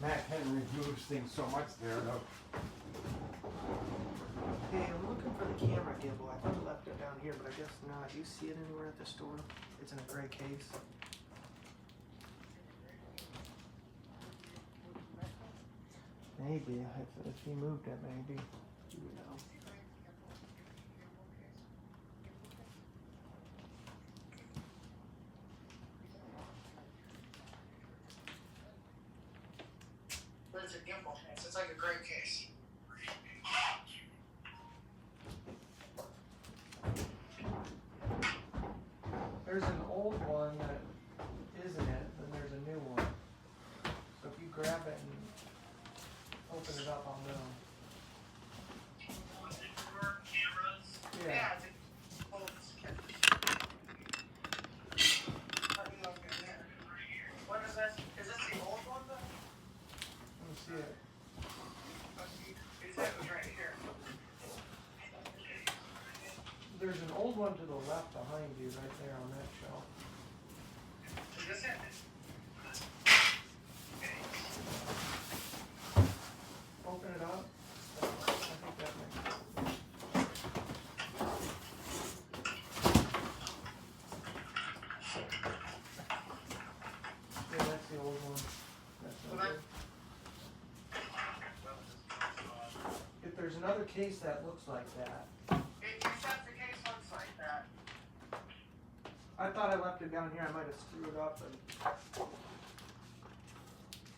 Matt Henry removes things so much there, though. Hey, I'm looking for the camera gimbal. I thought I left it down here, but I guess not. Do you see it anywhere at the store? It's in a gray case. Maybe, if he moved it, maybe. You know. Where's the gimbal? It's like a gray case. There's an old one that isn't it, and there's a new one. So if you grab it and open it up, I'll know. Yeah. Yeah. What is this? Is this the old one though? Let me see it. He said it was right here. There's an old one to the left behind you, right there on that shelf. Is this it? Open it up. I think that makes sense. Yeah, that's the old one. That's no good. If there's another case that looks like that. It says the case looks like that. I thought I left it down here. I might have screwed it up. And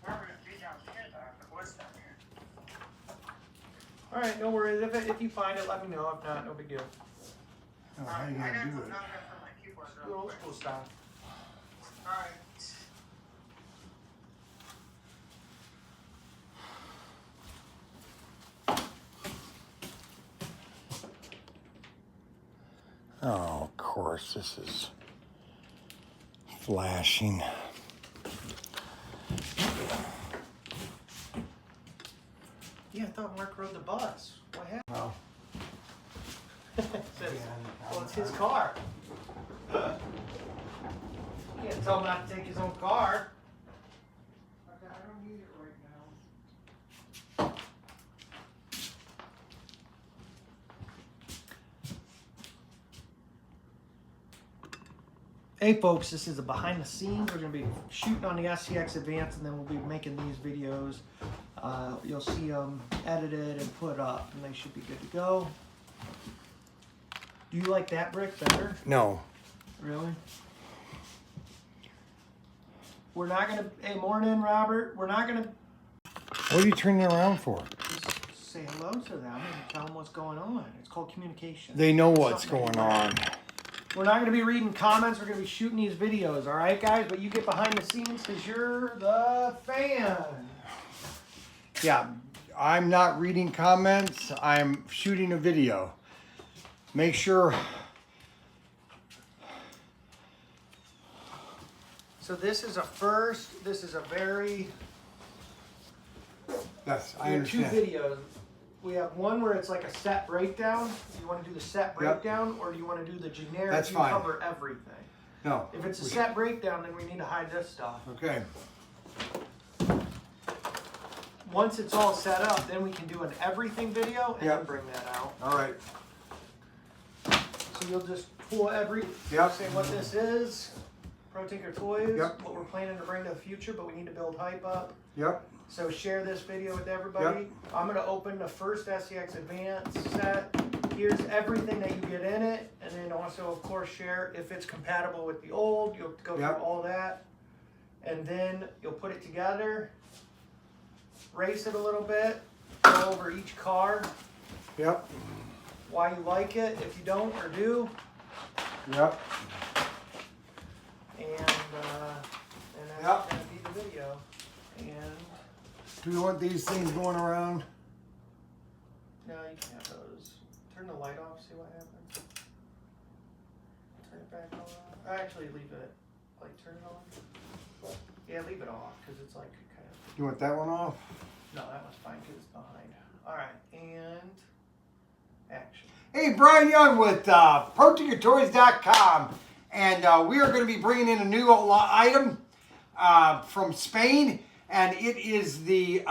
We're gonna be down here though. If it was down here. all right, no worries. If you find it, let me know. If not, no big deal. Oh, how are you I gonna got do some it? numbers from my keyboard Do real old quick. school style. Alright. Oh, of course, this is flashing. Yeah, I thought Mark rode the bus. What happened? Well, Says, well, it's his car. You can't tell him not to take his own car. Okay, I don't need it right now. Hey folks, this is a behind the scenes. We're going to be shooting on the SCX Advance and then we'll be making these videos. You'll see them edited and put up and they should be good to go. Do you like that brick better? no. Really? We're not going to, hey morning Robert, we're not going to What are you turning it around for? just say hello to them and tell them what's going on. It's called communication. They know what's Something going on. We're not going to be reading comments. We're going to be shooting these videos. All right, guys? But you get behind the scenes because you're the fan. Yeah, I'm not reading comments. I'm shooting a video. Make sure. So this is a first. This is a very. Yes, I We have two understand. videos. We have one where it's like a set breakdown. Do you want to do the set breakdown or do you want to do the generic? That's you fine. cover everything. No. If it's a set breakdown, then we need to hide this stuff. Okay. Once it's all set up, then we can do an everything video and Yep. then bring that out. All right. So you'll just pull every, Yep. say what this is, ProTinkerToys, Yep. what we're planning to bring to the future, but we need to build hype up. Yep. So share this video with everybody. Yep. I'm gonna open the first SCX Advance set. Here's everything that you get in it, and then also, of course, share if it's compatible with the old. You'll go Yep. through all that, and then you'll put it together, race it a little bit, go over each car, Yep. why you like it, if you don't or do, Yep. and that's Yep. gonna be the video. And Do you want these things going around? no, you can have those. Turn the light off, see what happens. Turn it back on. Actually, leave it. Like, turn it on. Yeah, leave it off, because it's like kind of. You want that one off? No, that one's fine, because it's behind. Alright, and. Action. Hey, Bryan Young with ProTinkerToys.com, and we are going to be bringing in a new item from Spain. and it is the,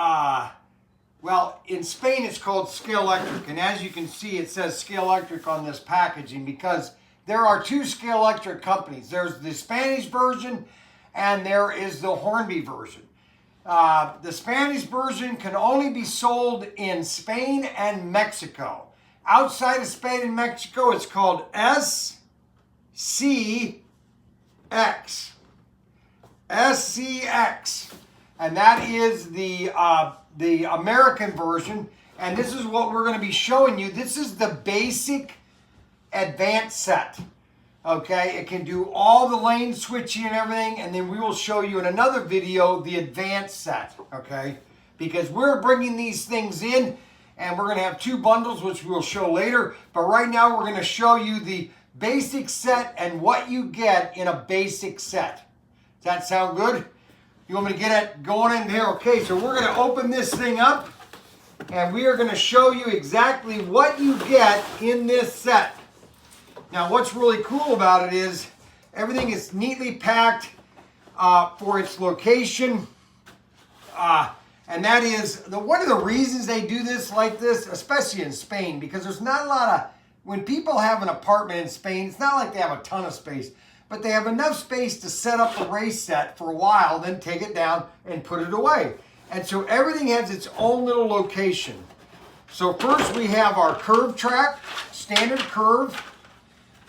well, in Spain it's called Scale Electric, and as you can see it says Scale Electric on this packaging because there are two Scale Electric companies. There's the Spanish version and there is the Hornby version. The Spanish version can only be sold in Spain and Mexico. Outside of Spain and Mexico, it's called SCX. SCX. And that is the American version. And this is what we're going to be showing you. This is the basic Advance set. Okay, it can do all the lane switching and everything, and then we will show you in another video the Advance set, okay? Because we're bringing these things in, and we're going to have two bundles, which we'll show later. But right now, we're going to show you the basic set and what you get in a basic set. Does that sound good? You want me to get it going in here? Okay, so we're going to open this thing up, and we are going to show you exactly what you get in this set. Now, what's really cool about it is everything is neatly packed for its location. And that is, one of the reasons they do this like this, especially in Spain, because there's not a lot of, when people have an apartment in Spain, it's not like they have a ton of space, but they have enough space to set up the race set for a while, then take it down and put it away. And so everything has its own little location. So first we have our curve track, standard curve.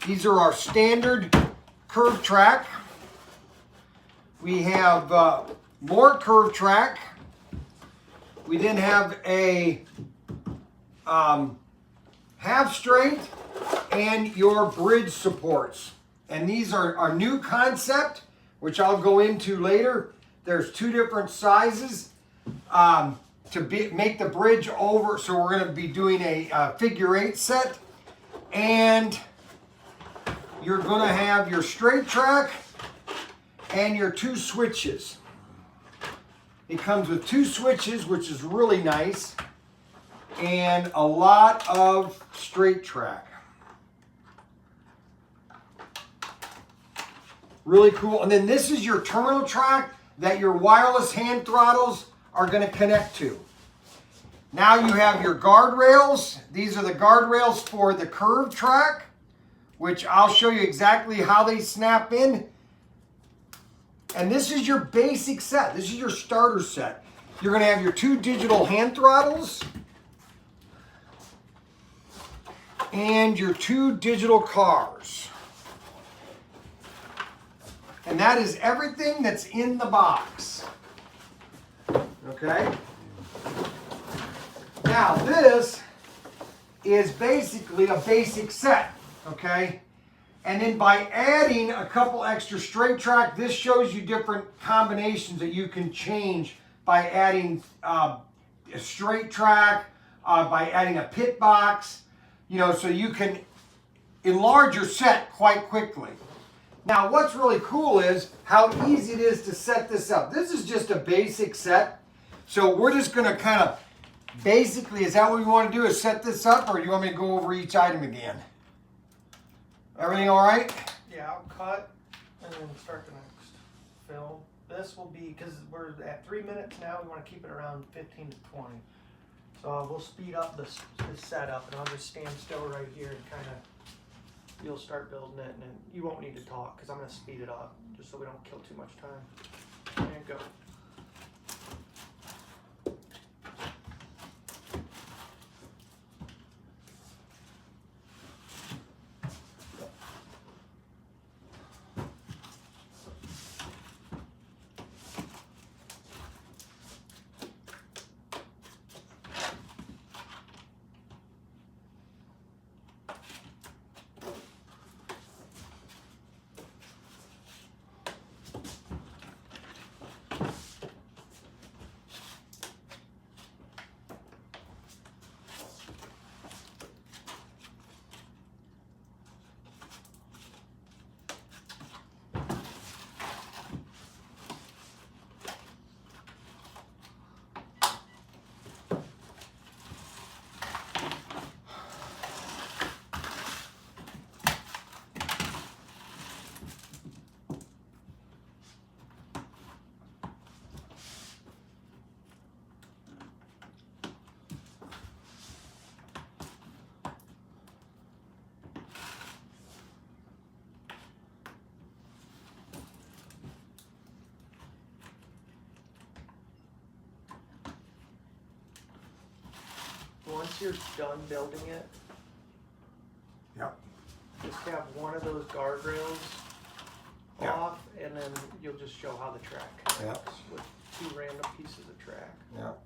These are our standard curve track. We have more curve track. We then have a half straight and your bridge supports. And these are our new concept, which I'll go into later. There's two different sizes to make the bridge over. So we're going to be doing a figure 8 set. And you're going to have your straight track and your two switches. It comes with two switches, which is really nice, and a lot of straight track. Really cool. And then this is your terminal track that your wireless hand throttles are going to connect to. Now you have your guardrails. These are the guardrails for the curve track, which I'll show you exactly how they snap in. And this is your basic set. This is your starter set. You're going to have your two digital hand throttles and your two digital cars. And that is everything that's in the box. Okay? Now this is basically a basic set. Okay, and then by adding a couple extra straight track, this shows you different combinations that you can change by adding a straight track, by adding a pit box, you know, so you can enlarge your set quite quickly. Now, what's really cool is how easy it is to set this up. This is just a basic set, so we're just going to kind of basically, is that what we want to do, is set this up, or do you want me to go over each item again? Everything all right? Yeah, I'll cut and then start the next film. This will be, because we're at 3 minutes now, we want to keep it around 15 to 20. So we'll speed up this setup, and I'll just stand still right here and kind of, you'll start building it, and then you won't need to talk because I'm going to speed it up just so we don't kill too much time. And go. once you're done building it, Yep. just have one of those guardrails Yeah. off, and then you'll just show how the track connects with two random pieces of track. Yep.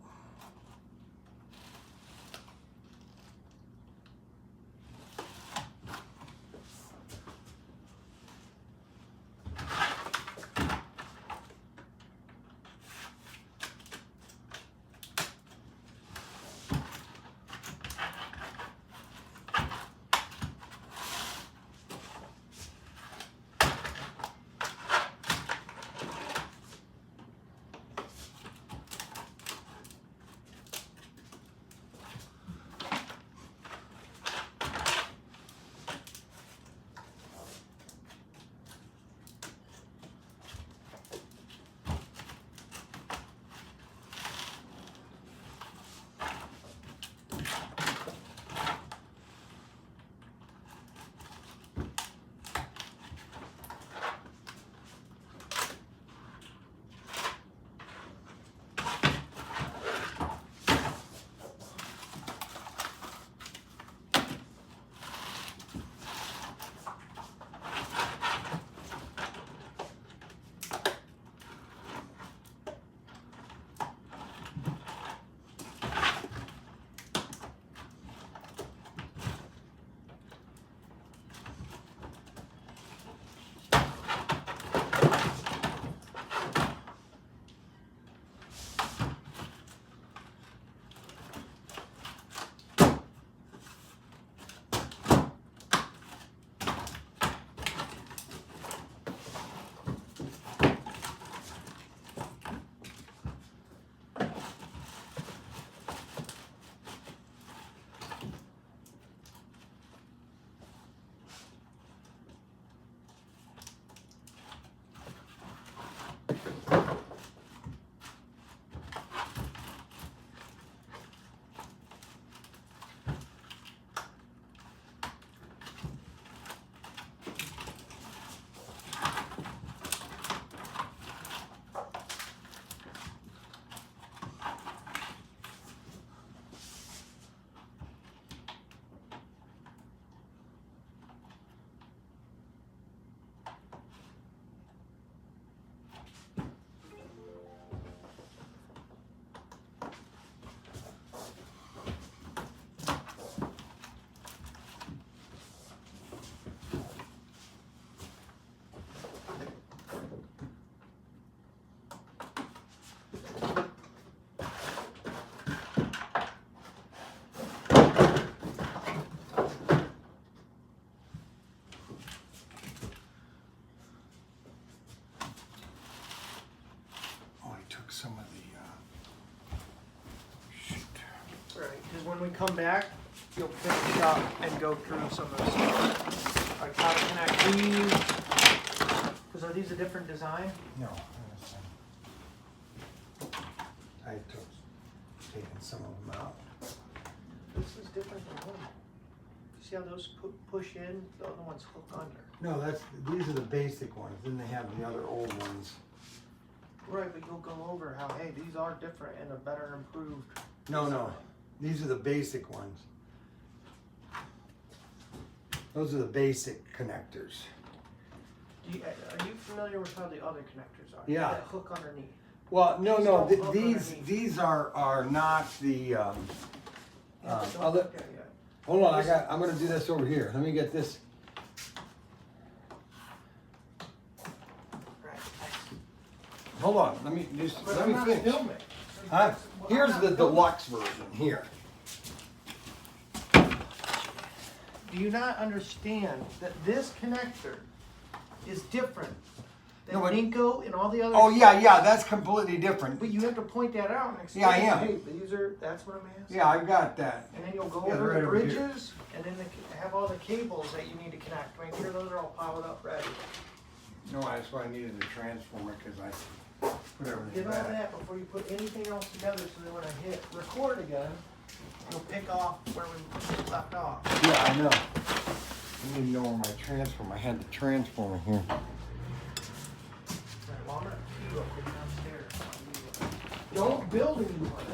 Some of the shit. Right, because when we come back, you'll finish up and go through some of the stuff. Like how to connect these. Because are these a different design? No. I took taken some of them out. This is different than one. See how those push in? The other ones hook under. No, these are the basic ones. Then they have the other old ones. Right, but you'll go over how, hey, these are different and a better improved. No. These are the basic ones. Those are the basic connectors. Are you familiar with how the other connectors are? Yeah. That hook underneath. Well, no. These don't hook underneath. These are not the. Yeah, but don't other. look at it yet. Hold on, I'm gonna do this over here. Let me get this. Right. Hold on. Let me But let I'm me not finish. filming. Huh? Well, Here's I'm the not filming. deluxe version. Here. Do you not understand that this connector is different than No, but- Ninko and all the other? Oh yeah. That's completely different. But you have to point that out and explain. Yeah, I am. Hey, these are. That's what I'm asking. Yeah, I got that. And then you'll go Yeah, over right the over here. bridges, and then have all the cables that you need to connect. Make sure those are all piled up ready. No, that's why I needed the transformer because I put everything Get all back. that before you put anything else together, so that when I hit record again, you'll pick off where we left off. Yeah, I know. I didn't know where my transformer. I had the transformer here. All right, well, I'm gonna pee real quick downstairs. Don't build a new one.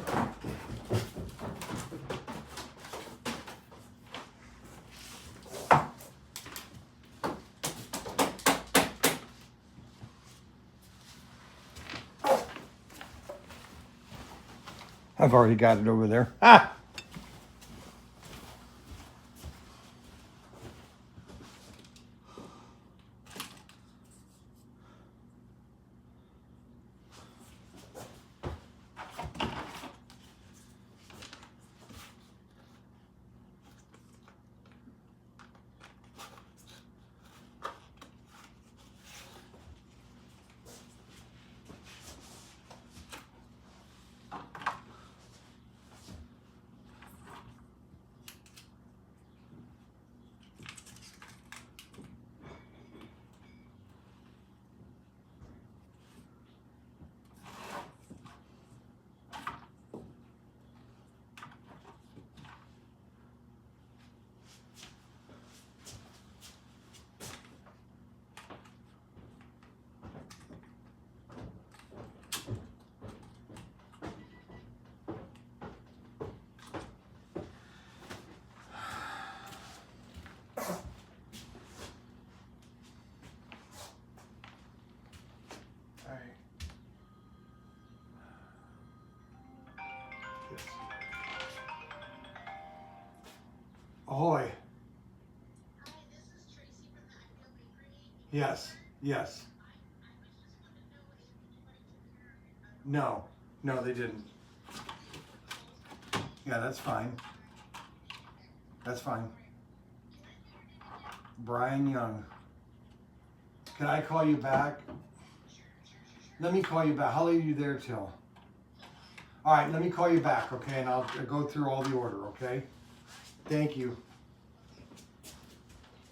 I've already got it over there. Ah! Ahoy. Yes, yes. No, no, they didn't. Yeah, that's fine. That's fine. Bryan Young. Can I call you back? Let me call you back. How late are you there till? All right, let me call you back, okay? And I'll go through all the order, okay? Thank you.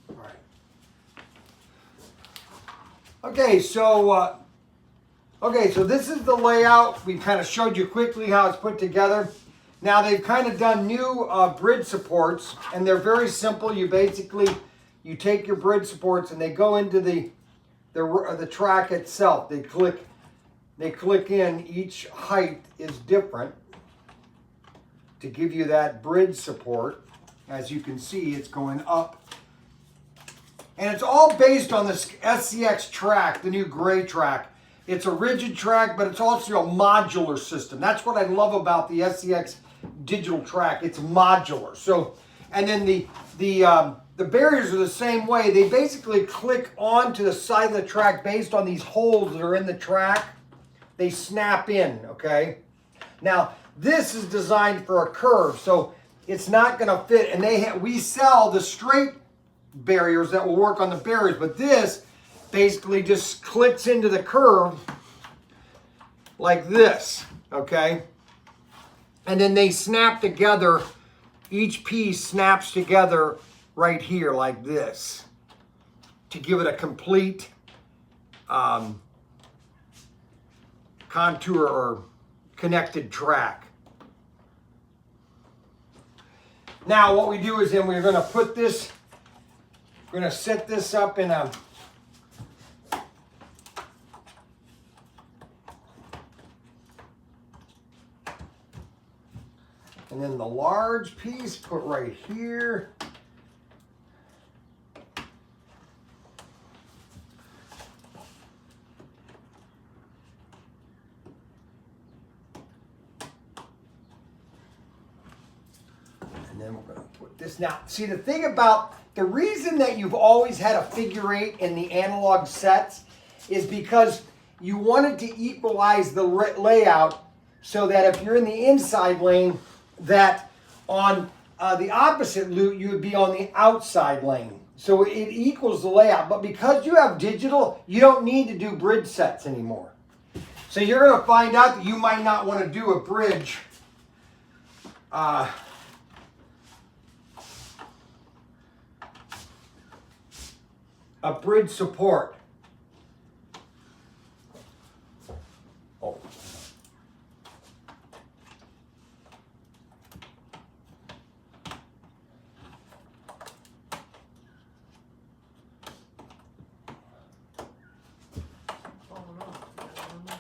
All right. Okay, so this is the layout. We kind of showed you quickly how it's put together. Now they've kind of done new bridge supports, and they're very simple. You take your bridge supports and they go into the track itself. They click in. Each height is different to give you that bridge support. As you can see, it's going up. And it's all based on this SCX track, the new gray track. It's a rigid track, but it's also a modular system. That's what I love about the SCX digital track. It's modular. So, and then the barriers are the same way. They basically click onto the side of the track based on these holes that are in the track. They snap in, okay? Now, this is designed for a curve, so it's not going to fit. And we sell the straight barriers that will work on the barriers, but this basically just clicks into the curve like this, okay? And then they snap together. Each piece snaps together right here like this to give it a complete contour or connected track. Now what we do is then we're going to put this, we're going to set this up in a and then the large piece put right here. And then we're going to put this. Now, see, the thing about the reason that you've always had a figure 8 in the analog sets is because you wanted to equalize the layout so that if you're in the inside lane, that on the opposite loop, you would be on the outside lane. So it equals the layout. But because you have digital, you don't need to do bridge sets anymore. So you're going to find out that you might not want to do a bridge support. Oh.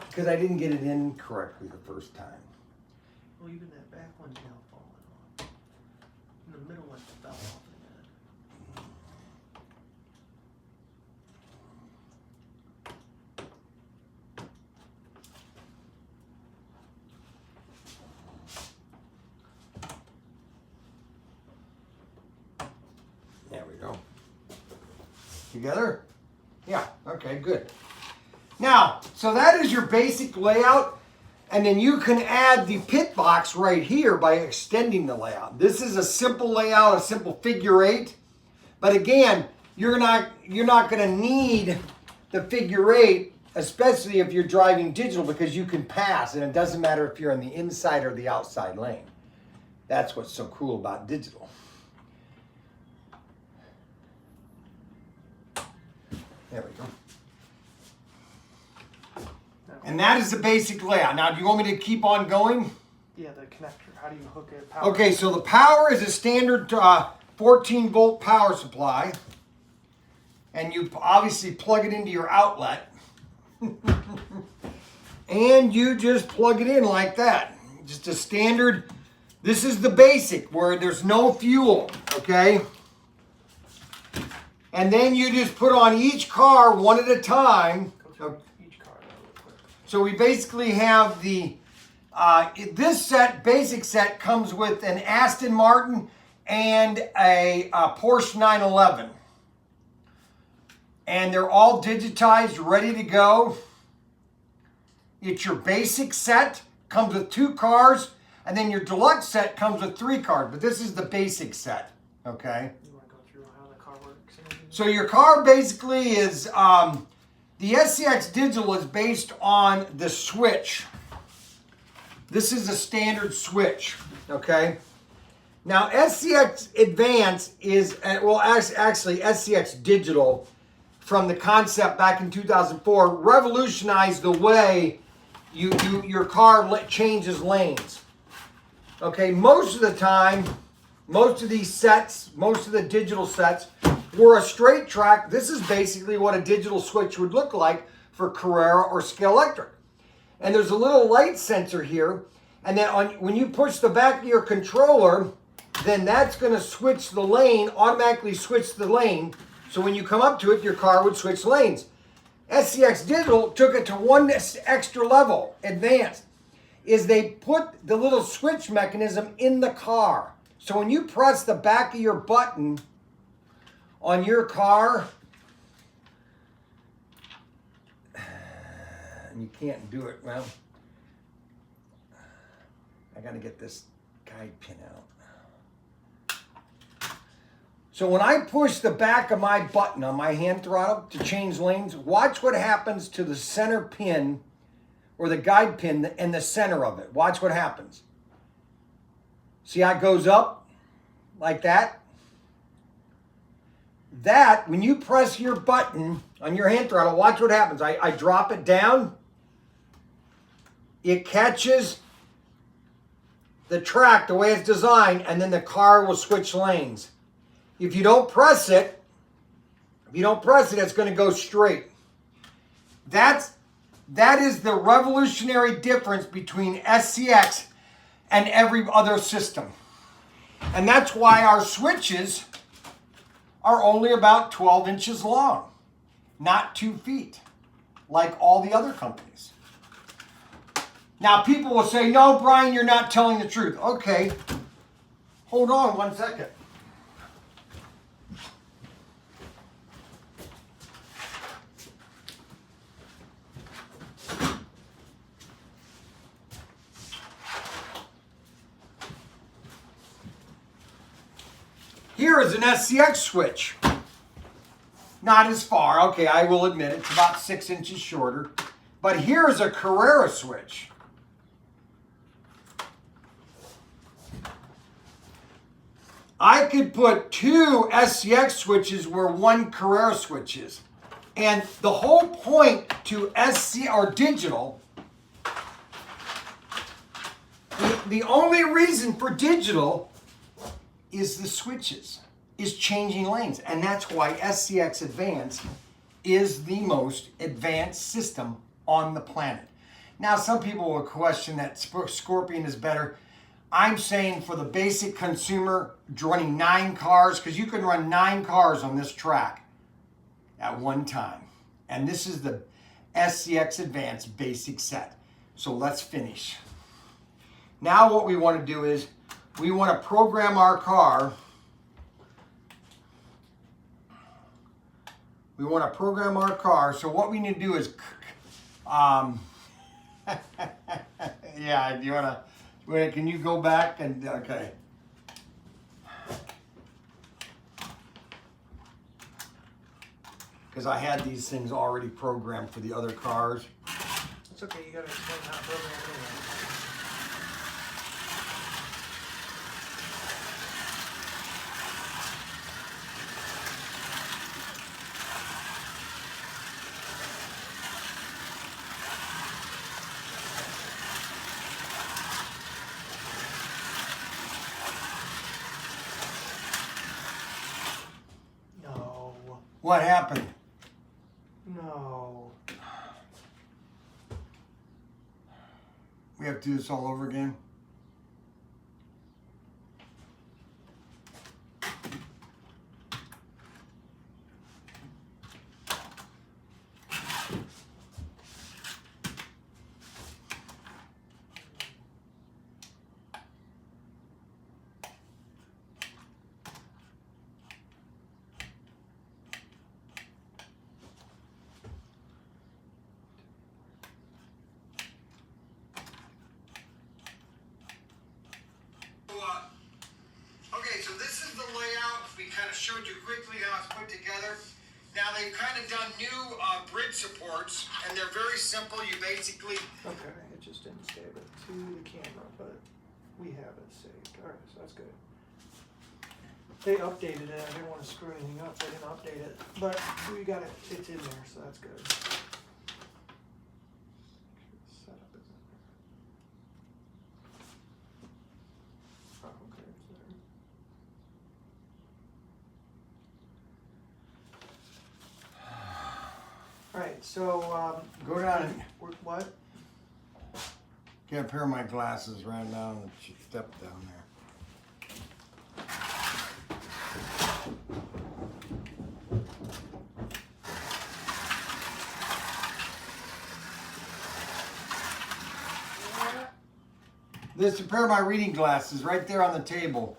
Because I didn't get it in correctly the first time. Well, even that back one's now falling off. And the middle one fell off again. Together? Yeah, okay, good. Now, so that is your basic layout, and then you can add the pit box right here by extending the layout. This is a simple layout, a simple figure 8, but again, you're not going to need the figure 8, especially if you're driving digital, because you can pass, and it doesn't matter if you're in the inside or the outside lane. That's what's so cool about digital. There we go. And that is the basic layout. Now, do you want me to keep on going? Yeah, the connector. How do you hook it? Power? Okay, so the power is a standard 14-volt power supply. And you obviously plug it into your outlet. And you just plug it in like that. Just a standard. This is the basic where there's no fuel, okay? And then you just put on each car one at a time. Each car real quick. So we basically have the, this basic set comes with an Aston Martin and a Porsche 911. And they're all digitized, ready to go. It's your basic set, comes with 2 cars, and then your deluxe set comes with 3 cars. But this is the basic set, okay? You want to go through how the car works? So your car basically is, the SCX Digital is based on the switch. This is a standard switch, okay? Now SCX Advance is, well actually SCX Digital, from the concept back in 2004, revolutionized the way your car changes lanes. Okay, most of the time, most of these sets, most of the digital sets were a straight track. This is basically what a digital switch would look like for Carrera or Scale Electric. And there's a little light sensor here, and then when you push the back of your controller, then that's going to switch the lane, automatically switch the lane. So when you come up to it, your car would switch lanes. SCX Digital took it to one extra level, advanced, is they put the little switch mechanism in the car. So when you press the back of your button on your car, and you can't do it, well, I got to get this guide pin out. So when I push the back of my button on my hand throttle to change lanes, watch what happens to the center pin or the guide pin in the center of it. Watch what happens. See how it goes up like that? That, when you press your button on your hand throttle, watch what happens. I drop it down. It catches the track the way it's designed, and then the car will switch lanes. If you don't press it, it's going to go straight. That is the revolutionary difference between SCX and every other system. And that's why our switches are only about 12 inches long, not 2 feet, like all the other companies. Now people will say, no, Brian, you're not telling the truth. Okay, hold on 1 second. Here is an SCX switch. Not as far, okay, I will admit it's about 6 inches shorter. But here is a Carrera switch. I could put 2 SCX switches where 1 Carrera switch is. And the whole point to SC or digital, the only reason for digital is the switches, is changing lanes. And that's why SCX Advance is the most advanced system on the planet. Now, some people will question that Scorpion is better. I'm saying for the basic consumer running 9 cars, because you can run 9 cars on this track at one time. And this is the SCX Advance basic set. So let's finish. Now what we want to do is we want to program our car We want to program our car. So what we need to do is, yeah, do you want to, wait, can you go back and, okay. Because I had these things already programmed for the other cars. It's okay, you gotta explain how to program it anyway. No. What happened? No. We have to do this all over again? Okay, so this is the layout. We kind of showed you quickly how it's put together. Now they've kind of done new bridge supports, and they're very simple. You basically... Okay, it just didn't save it to the camera, but we have it saved. Alright, so that's good. They updated it. I didn't want to screw anything up. They didn't update it. But we got it. It's in there, so that's good. Setup is in there. Oh, okay, it's there. Alright, so, Go down and... what? Get a pair of my glasses right down and step down there. This is a pair of my reading glasses right there on the table.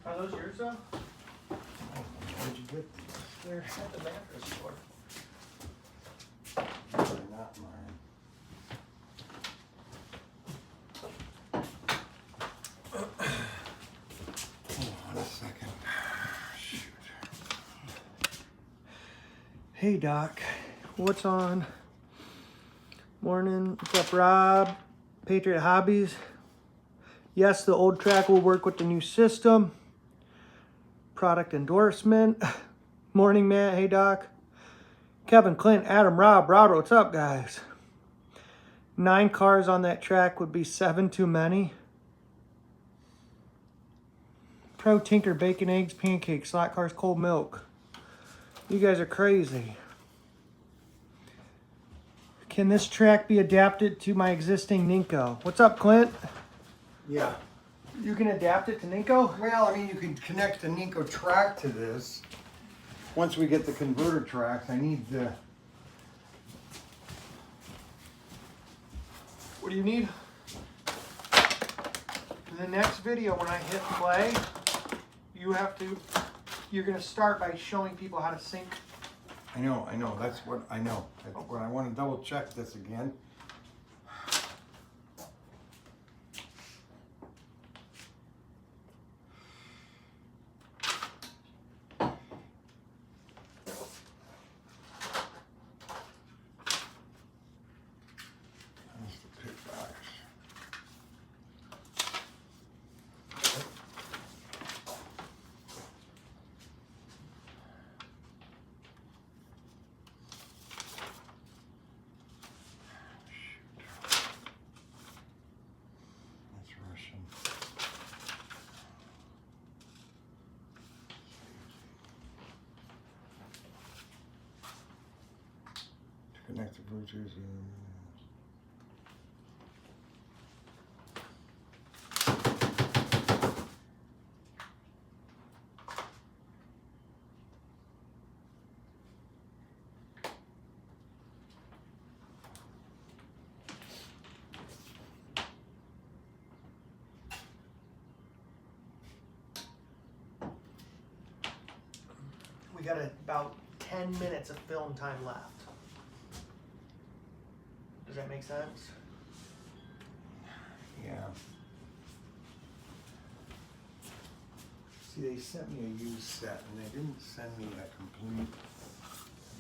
Are those yours though? Where'd you get these? They're at the mattress store. They're not mine. Hold on a second. Shoot. Hey Doc, what's on? Morning, what's up Rob? Patriot Hobbies. Yes, the old track will work with the new system. Product endorsement. Morning Matt, hey Doc. Kevin, Clint, Adam, Rob, what's up guys? 9 cars on that track would be 7 too many. Pro Tinker, bacon, eggs, pancakes, slot cars, cold milk. You guys are crazy. Can this track be adapted to my existing Ninko? What's up, Clint? Yeah. You can adapt it to Ninko? Well, I mean, you can connect the Ninko track to this. Once we get the converter tracks, I need the... What do you need? In the next video, when I hit play, you're gonna start by showing people how to sync. I know, that's what I know. But I want to double check this again. Next approaches. We got about 10 minutes of film time left. Does that make sense? Yeah. See, they sent me a used set, and they didn't send me a complete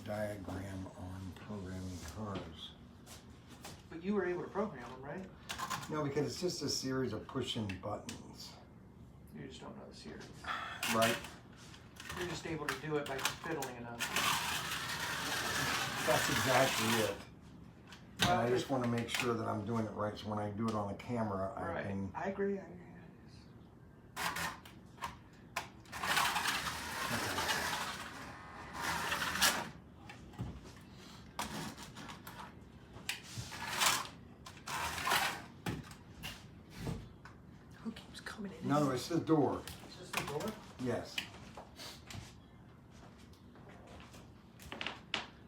diagram on programming cars. But you were able to program them, right? No, because it's just a series of pushing buttons. You just don't know the series. Right? You're just able to do it by fiddling it up. That's exactly it. And Well, I just want to make sure that I'm doing it right, so when I do it on the camera, I right. can... I agree. Who keeps coming in? No, it's the door. Is this the door? Yes.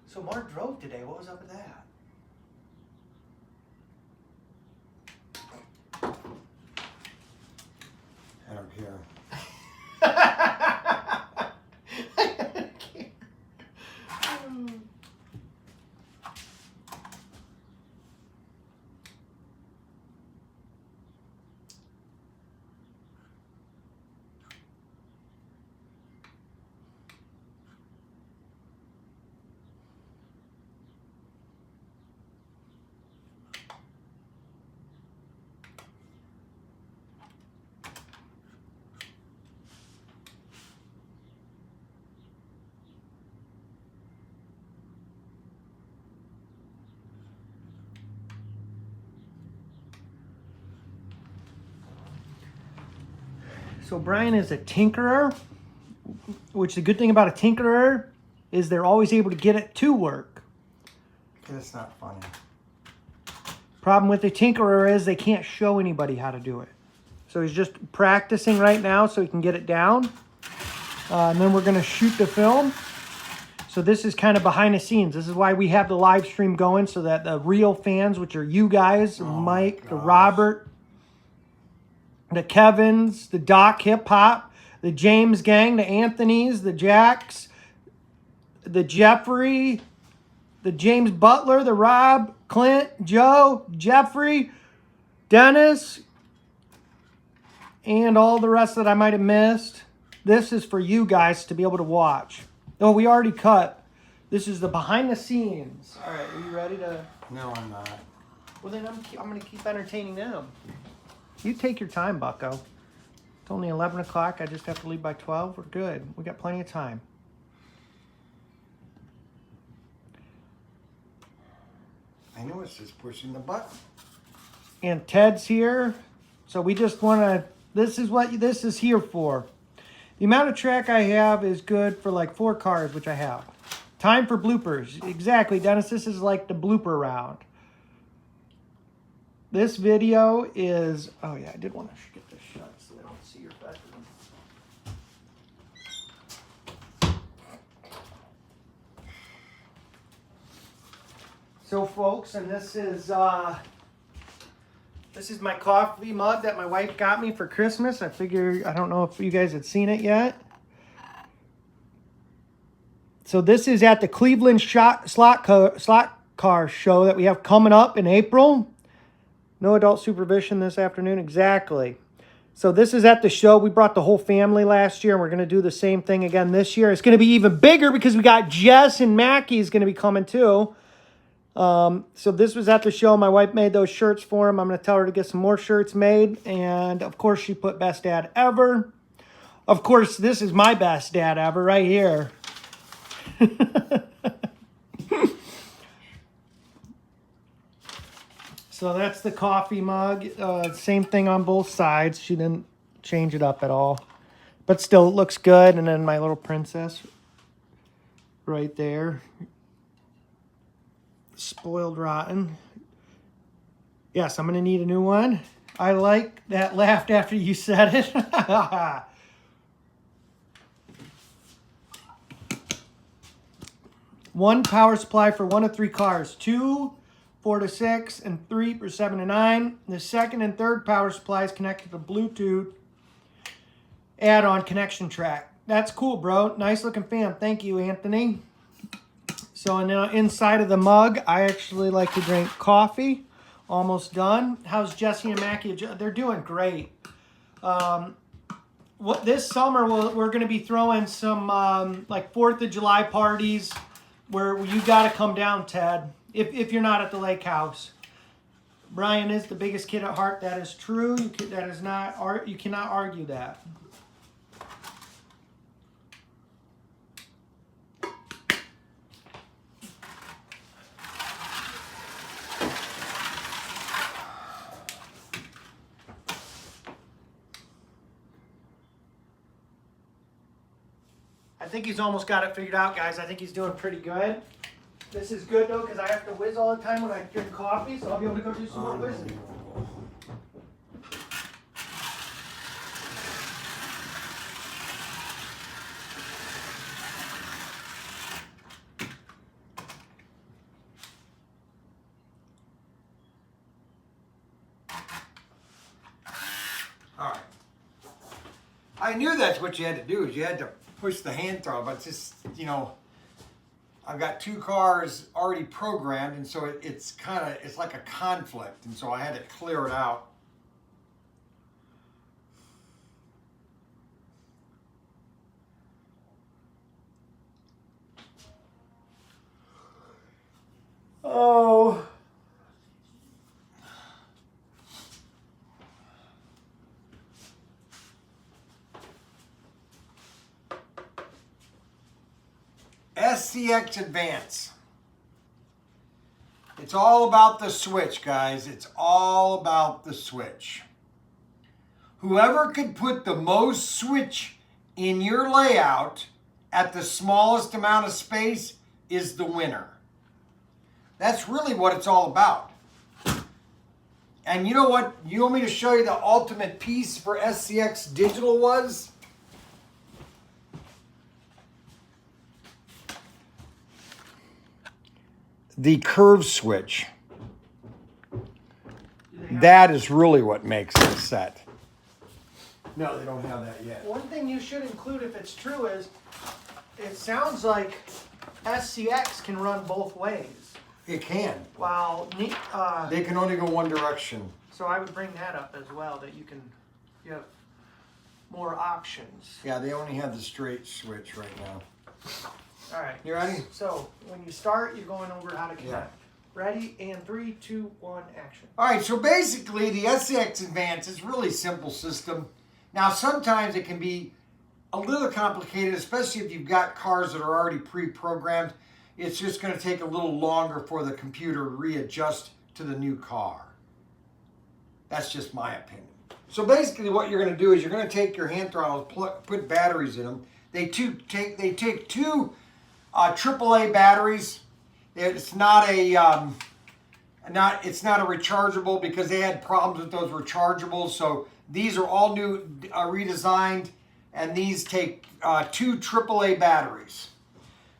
So Mark drove today. What was up with that? I don't care. So Bryan is a tinkerer, which the good thing about a tinkerer is they're always able to get it to work. Because it's not funny. Problem with the tinkerer is they can't show anybody how to do it. So he's just practicing right now so he can get it down. And then we're going to shoot the film. So this is kind of behind the scenes. This is why we have the live stream going, so that the real fans, which are you guys, Mike, the Robert, the Kevins, the Doc Hip Hop, the James Gang, the Anthonys, the Jacks, the Jeffrey, the James Butler, the Rob, Clint, Joe, Jeffrey, Dennis, and all the rest that I might have missed. This is for you guys to be able to watch. Oh, we already cut. This is the behind the scenes. All right, are you ready to? No, I'm not. Well, then I'm going to keep entertaining them. You take your time, bucko. It's only 11 o'clock. I just have to leave by 12. We're good. We got plenty of time. I know it's just pushing the button. And Ted's here. So we just want to, this is what this is here for. The amount of track I have is good for like 4 cars, which I have. Time for bloopers. Exactly, Dennis. This is like the blooper round. This video is, oh yeah, I did want to get this shut so they don't see your bedroom. So folks, and this is my coffee mug that my wife got me for Christmas. I figure, I don't know if you guys had seen it yet. So this is at the Cleveland slot car show that we have coming up in April. No adult supervision this afternoon. Exactly. So this is at the show. We brought the whole family last year, and we're going to do the same thing again this year. It's going to be even bigger because we got Jess and Mackie is going to be coming too. So this was at the show. My wife made those shirts for him. I'm going to tell her to get some more shirts made. And, of course, she put best dad ever. Of course, this is my best dad ever right here. So that's the coffee mug. Same thing on both sides. She didn't change it up at all. But still, it looks good. And then my little princess right there. spoiled rotten. Yes, I'm going to need a new one. I like that laughed after you said it. One power supply for 1 of 3 cars. 2, 4 to 6, and 3 for 7 to 9. The second and third power supply is connected to Bluetooth add-on connection track. That's cool, bro. Nice looking fan. Thank you, Anthony. So now inside of the mug, I actually like to drink coffee. Almost done. How's Jesse and Mackie? They're doing great. This summer we're going to be throwing some like 4th of July parties where you got to come down, Ted, if you're not at the lake house. Bryan is the biggest kid at heart. That is true. You cannot argue that. I think he's almost got it figured out, guys. I think he's doing pretty good. This is good, though, because I have to whiz all the time when I drink coffee, so I'll be able to go do some more whizzing. All right. I knew that's what you had to do, is you had to push the hand throttle, but it's just, you know, I've got 2 cars already programmed, and so it's like a conflict, and so I had to clear it out. Oh. SCX Advance. It's all about the switch, guys. It's all about the switch. Whoever could put the most switch in your layout at the smallest amount of space is the winner. That's really what it's all about. And you know what? You want me to show you the ultimate piece for SCX Digital was? The curve switch. That is really what makes this set. No, they don't have that yet. One thing you should include, if it's true, is it sounds like SCX can run both ways. It can. Wow. They can only go one direction. So I would bring that up as well, that you have more options. Yeah, they only have the straight switch right now. All right. You ready? So when you start, you're going over how to connect. Yeah. Ready? And 3, 2, 1, action. All right, so basically the SCX Advance is a really simple system. Now, sometimes it can be a little complicated, especially if you've got cars that are already pre-programmed. It's just going to take a little longer for the computer to readjust to the new car. That's just my opinion. So basically what you're going to do is you're going to take your hand throttles, put batteries in them. They take 2 AAA batteries. It's not a rechargeable because they had problems with those rechargeables. So these are all new, redesigned, and these take 2 AAA batteries.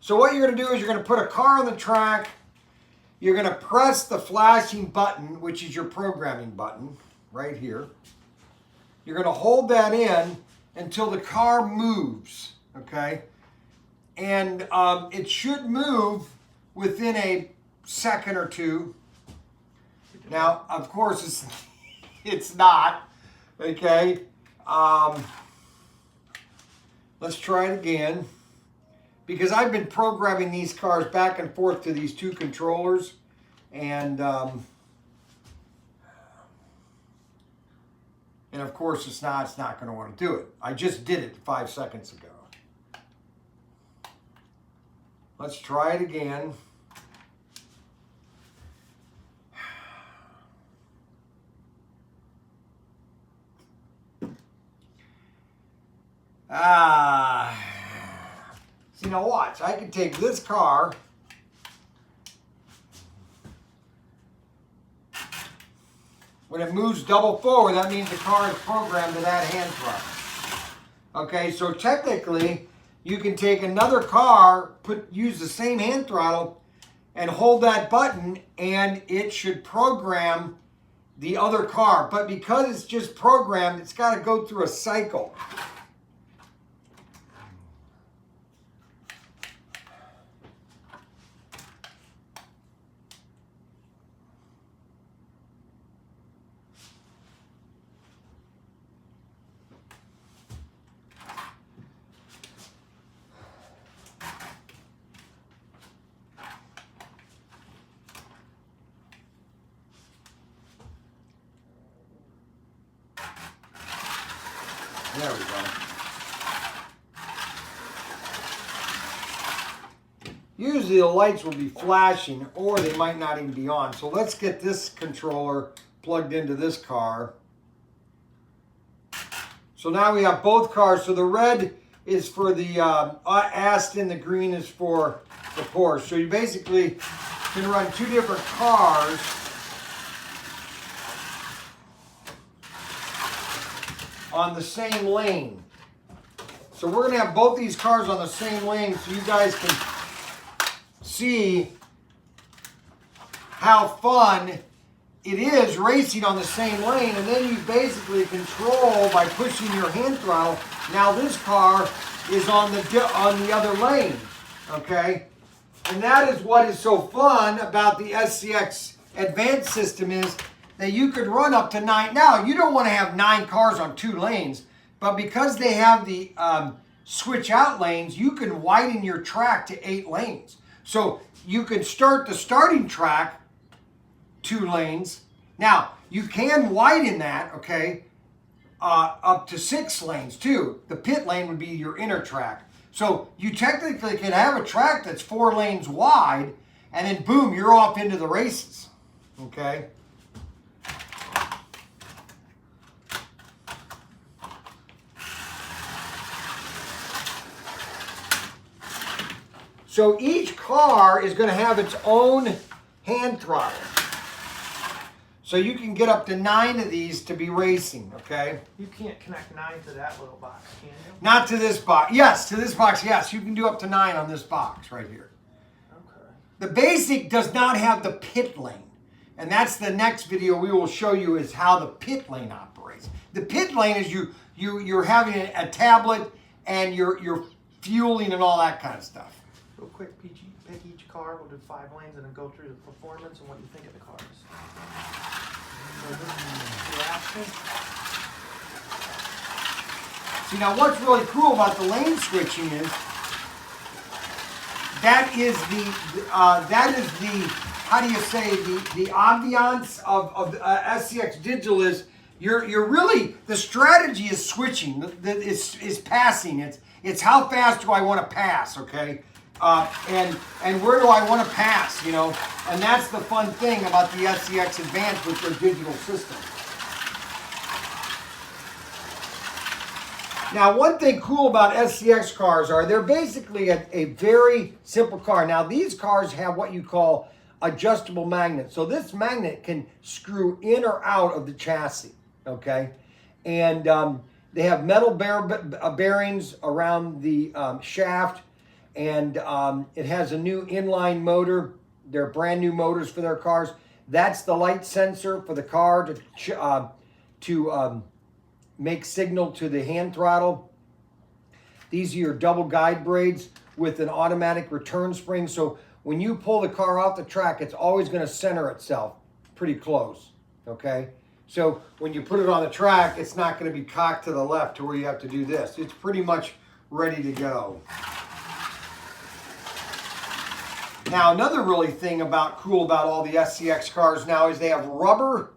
So what you're going to do is you're going to put a car on the track. You're going to press the flashing button, which is your programming button, right here. You're going to hold that in until the car moves, okay? And it should move within a second or 2. Now, of course, it's not, okay? Let's try it again. Because I've been programming these cars back and forth to these 2 controllers, and of course it's not going to want to do it. I just did it 5 seconds ago. Let's try it again. See, now watch. I can take this car When it moves double forward, that means the car is programmed to that hand throttle. Okay, so technically, you can take another car, use the same hand throttle, and hold that button, and it should program the other car. But because it's just programmed, it's got to go through a cycle. There we go. Usually the lights will be flashing or they might not even be on. So let's get this controller plugged into this car. So now we have both cars. So the red is for the Aston, the green is for the Porsche. So you basically can run two different cars. On the same lane. So we're going to have both these cars on the same lane so you guys can see how fun it is racing on the same lane. And then you basically control by pushing your hand throttle. Now this car is on the other lane, okay? And that is what is so fun about the SCX Advance system is that you could run up to 9. Now, you don't want to have 9 cars on 2 lanes, but because they have the switch out lanes, you can widen your track to 8 lanes. So you can start the starting track 2 lanes. Now, you can widen that, okay, up to 6 lanes too. The pit lane would be your inner track. So you technically can have a track that's 4 lanes wide, and then boom, you're off into the races, okay? So each car is going to have its own hand throttle. So you can get up to 9 of these to be racing, okay? You can't connect 9 to that little box, can you? Not to this box. Yes, to this box, yes. You can do up to 9 on this box right here. Okay. The basic does not have the pit lane. And that's the next video we will show you is how the pit lane operates. The pit lane is you're having a tablet and you're fueling and all that kind of stuff. Real quick, pick each car. We'll do 5 lanes and then go through the performance and what you think of the cars. So this is your Aston. See, now what's really cool about the lane switching is that is the how do you say the ambiance of SCX Digital is you're really the strategy is switching. Is passing. It's how fast do I want to pass, okay? And where do I want to pass, you know? And that's the fun thing about the SCX Advance with their digital system. Now, one thing cool about SCX cars are they're basically a very simple car. Now, these cars have what you call adjustable magnets. So this magnet can screw in or out of the chassis, okay? And they have metal bearings around the shaft. And it has a new inline motor. They're brand new motors for their cars. That's the light sensor for the car to make signal to the hand throttle. These are your double guide braids with an automatic return spring. So when you pull the car off the track, it's always going to center itself pretty close, okay? So when you put it on the track, it's not going to be cocked to the left to where you have to do this. It's pretty much ready to go. Now, another really thing cool about all the SCX cars now is they have rubber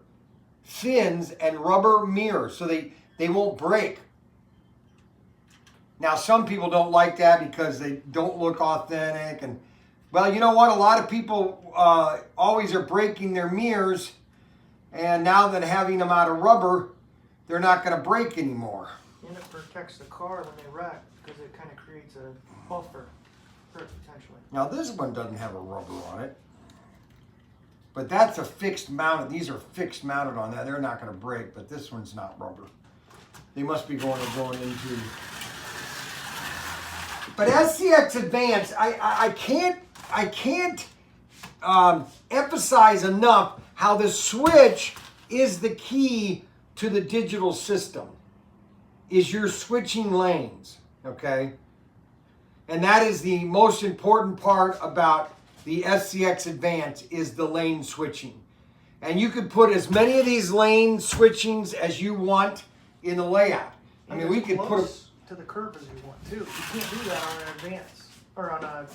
fins and rubber mirrors, so they won't break. Now, some people don't like that because they don't look authentic. And, well, you know what? A lot of people always are breaking their mirrors, and now that having them out of rubber, they're not going to break anymore. And it protects the car when they wreck because it kind of creates a buffer. Potentially. Now this one doesn't have a rubber on it. But that's a fixed mounted. These are fixed mounted on that. They're not going to break, but this one's not rubber. They must be going into. But SCX Advance, I can't emphasize enough how the switch is the key to the digital system. Is your switching lanes, okay? And that is the most important part about the SCX Advance is the lane switching. And you can put as many of these lane switchings as you want in the layout. I mean, we could put close to the curve as you want too. You can't do that on an Advance or on a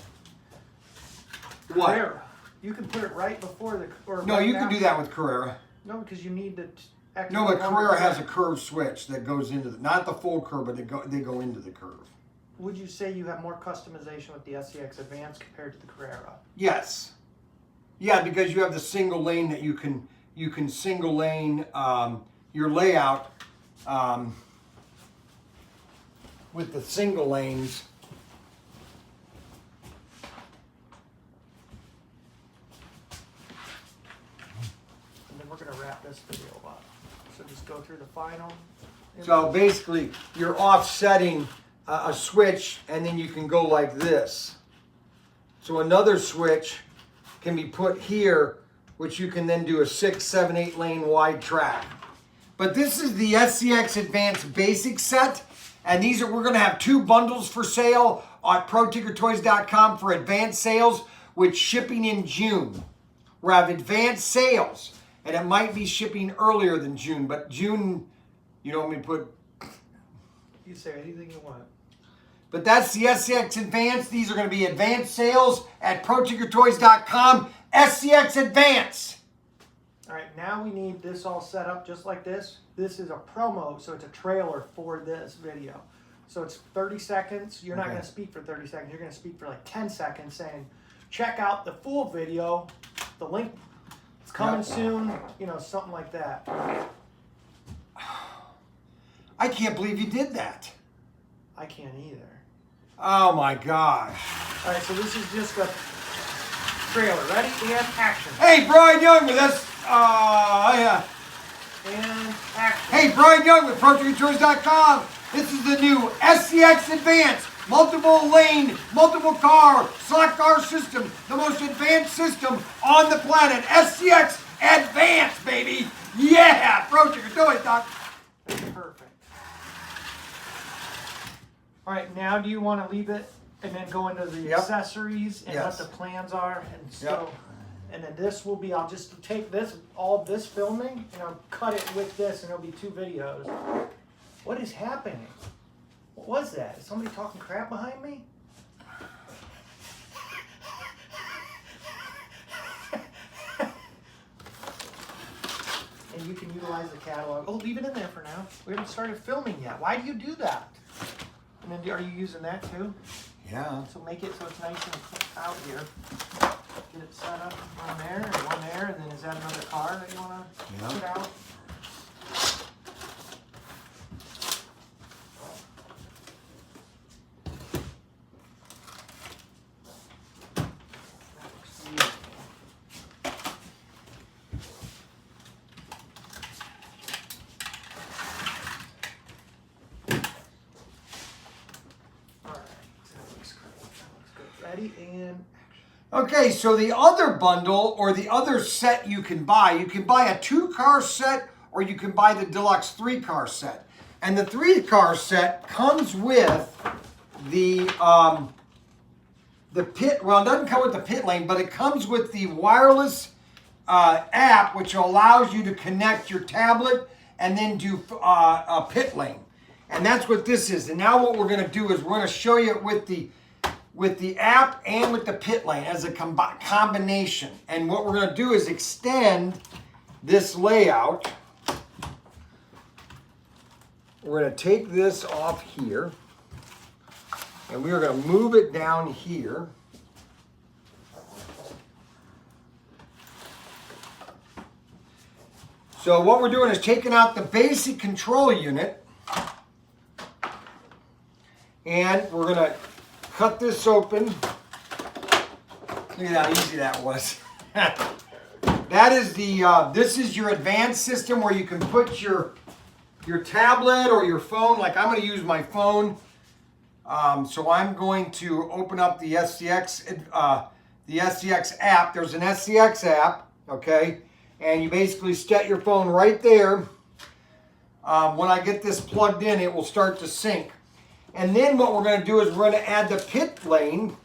what? Carrera. You can put it right before the. Or No, right you can do that with Carrera. No, because you need the. No, but Carrera has a curve switch that goes into the, not the full curve, but they go into the curve. Would you say you have more customization with the SCX Advance compared to the Carrera? Yes. Yeah, because you have the single lane that you can single lane your layout with the single lanes. And then we're going to wrap this video up. So just go through the final. So basically, you're offsetting a switch, and then you can go like this. So another switch can be put here, which you can then do a 6, 7, 8 lane wide track. But this is the SCX Advance Basic Set, and these are, we're going to have 2 bundles for sale at ProTinkerToys.com for advanced sales with shipping in June. We'll have advanced sales, and it might be shipping earlier than June, but June, you don't want me to put. You say anything you want. But that's the SCX Advance. These are going to be advanced sales at ProTinkerToys.com. SCX Advance. All right, now we need this all set up just like this. This is a promo, so it's a trailer for this video. So it's 30 seconds. You're not going to speak for 30 seconds. You're going to speak for like 10 seconds saying, check out the full video. The link is coming soon. You know, something like that. I can't believe you did that. I can't either. Oh my gosh. All right, so this is just a trailer. Ready? And action. Hey, Bryan Young with us. Yeah. And action. Hey, Bryan Young with ProTinkerToys.com. This is the new SCX Advance multiple lane, multiple car, slot car system. The most advanced system on the planet. SCX Advance, baby. Yeah, ProTinkerToys.com. Perfect. All right, now do you want to leave it and then go into the accessories and what the plans are? And so, and then this will be, I'll just take this, all this filming, and I'll cut it with this, and it'll be 2 videos. What is happening? What was that? Is somebody talking crap behind me? And you can utilize the catalog. Oh, leave it in there for now. We haven't started filming yet. Why do you do that? And then are you using that too? Yeah. So make it so it's nice and out here. Get it set up, one there and one there, and then is that another car that you want to put out? Ready and Okay, so the other bundle or the other set you can buy a 2-car set or you can buy the deluxe 3-car set. And the 3-car set comes with the pit, well, it doesn't come with the pit lane, but it comes with the wireless app, which allows you to connect your tablet and then do a pit lane. And that's what this is. And now what we're going to do is we're going to show you it with the app and with the pit lane as a combination. And what we're going to do is extend this layout. We're going to take this off here and we are going to move it down here. So what we're doing is taking out the basic control unit and we're going to cut this open. Look at how easy that was. that is the, this is your advanced system where you can put your tablet or your phone. Like I'm going to use my phone. So I'm going to open up the SCX app. There's an SCX app, okay? And you basically set your phone right there. When I get this plugged in, it will start to sync. And then what we're going to do is we're going to add the pit lane.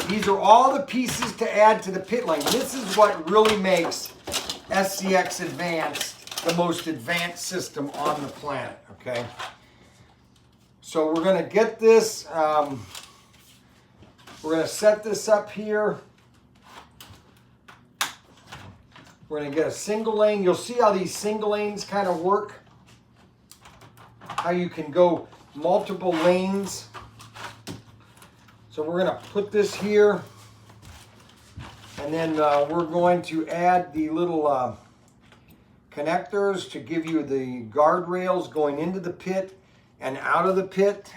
These are all the pieces to add to the pit lane. This is what really makes SCX Advance the most advanced system on the planet, okay? So we're going to get this, we're going to set this up here. We're going to get a single lane. You'll see how these single lanes kind of work. How you can go multiple lanes. So we're going to put this here. And then we're going to add the little connectors to give you the guardrails going into the pit and out of the pit.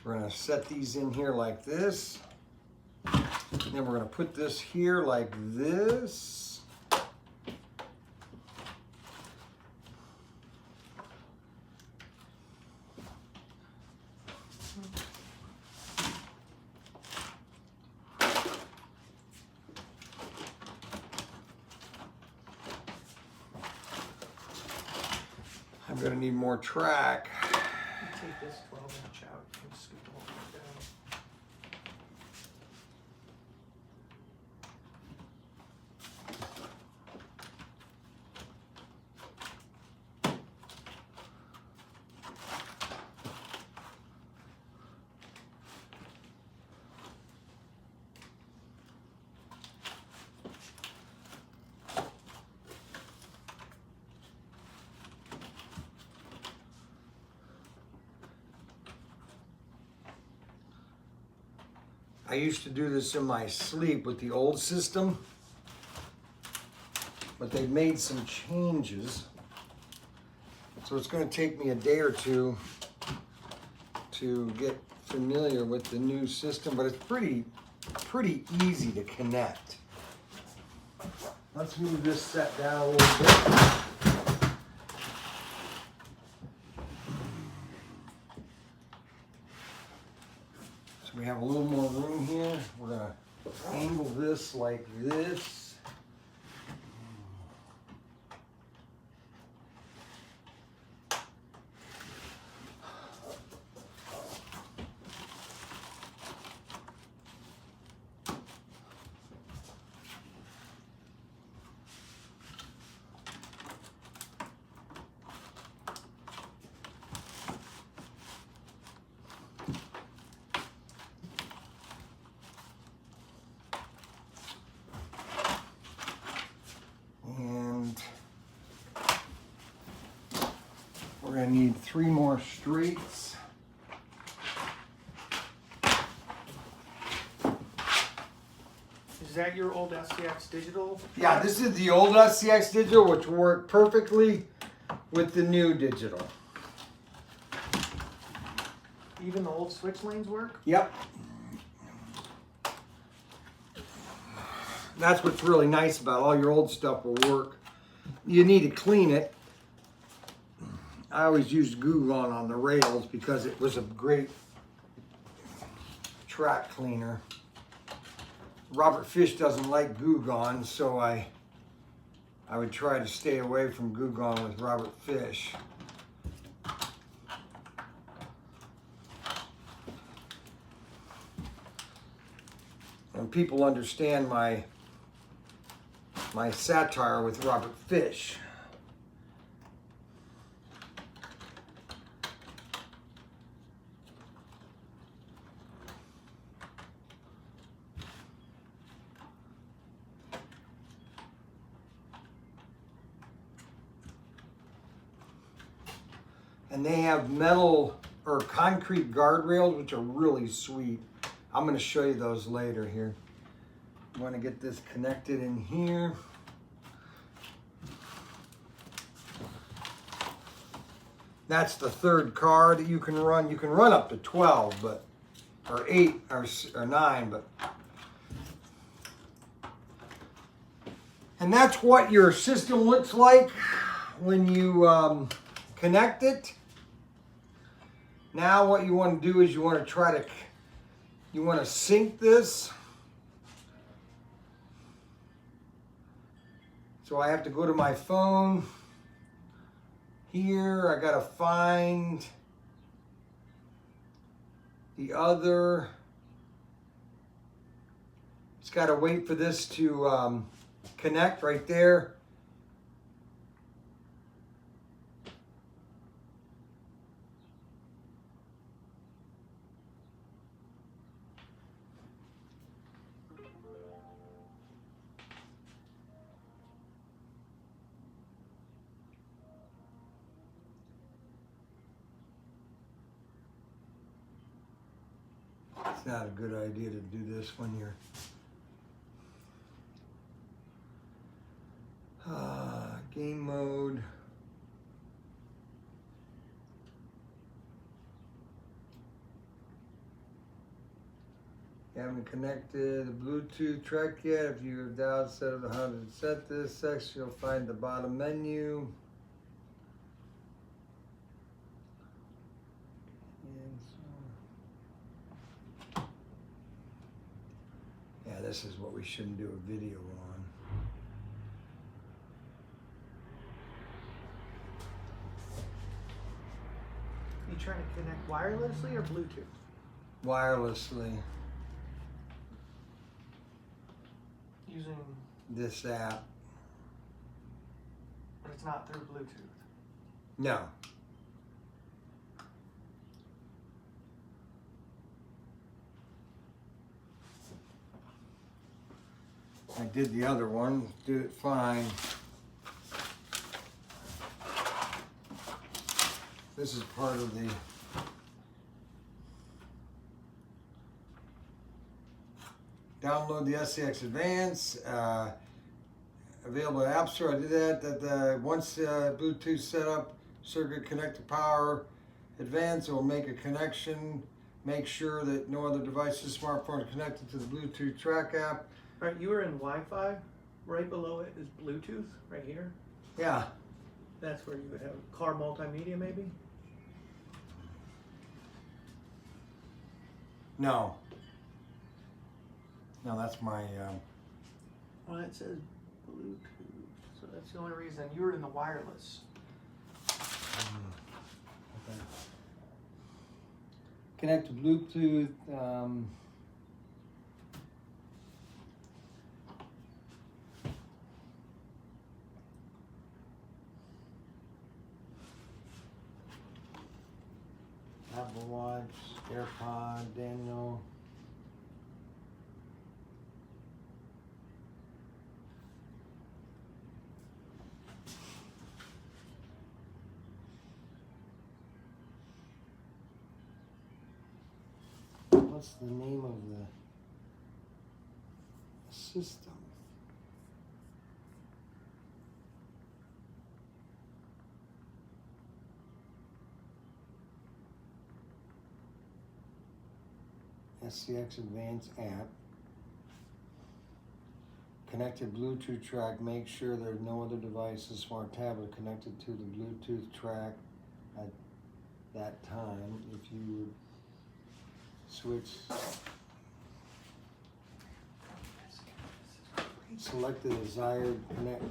We're going to set these in here like this. And then we're going to put this here like this. I'm going to need more track. Take this 12-inch out and scoop the whole thing down. I used to do this in my sleep with the old system, but they've made some changes. So it's going to take me a day or two to get familiar with the new system, but it's pretty easy to connect. Let's move this set down a little bit. We have a little more room here. We're going to angle this like this. We're going to need 3 more straights. Is that your old SCX digital? Yeah, this is the old SCX digital, which worked perfectly with the new digital. Even the old switch lanes work? Yep. That's what's really nice about it. All your old stuff will work. You need to clean it. I always used Goo Gone on the rails because it was a great track cleaner. Robert Fish doesn't like Goo Gone, so I would try to stay away from Goo Gone with Robert Fish. And people understand my satire with Robert Fish. And they have metal or concrete guardrails, which are really sweet. I'm going to show you those later here. I'm going to get this connected in here. That's the third card that you can run. You can run up to 12, but or 8 or 9, but and that's what your system looks like when you connect it. Now what you want to do is you want to sync this. So I have to go to my phone. Here I gotta find the other. It's gotta wait for this to connect right there. It's not a good idea to do this when you're game mode. You haven't connected the Bluetooth track yet. If you have dialed set of how to set this section, you'll find the bottom menu. Yeah, this is what we shouldn't do a video on. You trying to connect wirelessly or Bluetooth? Wirelessly. Using, This app. but it's not through Bluetooth. No. I did the other one, did it fine. This is part of the download the SCX Advance, available at App Store. I did that. Once Bluetooth setup, circuit connect to power Advance, it will make a connection. Make sure that no other devices, smartphone is connected to the Bluetooth track app. Right, you were in Wi-Fi. Right below it is Bluetooth, right here. Yeah. That's where you would have car multimedia, maybe? No. No, that's my. Well, it says Bluetooth, so that's the only reason. You were in the wireless. Okay. Connect to Bluetooth. Apple Watch, AirPod, Daniel. What's the name of the system? SCX Advance app. Connected Bluetooth track. Make sure there are no other devices, smart tablet connected to the Bluetooth track at that time. If you switch, select the desired connect.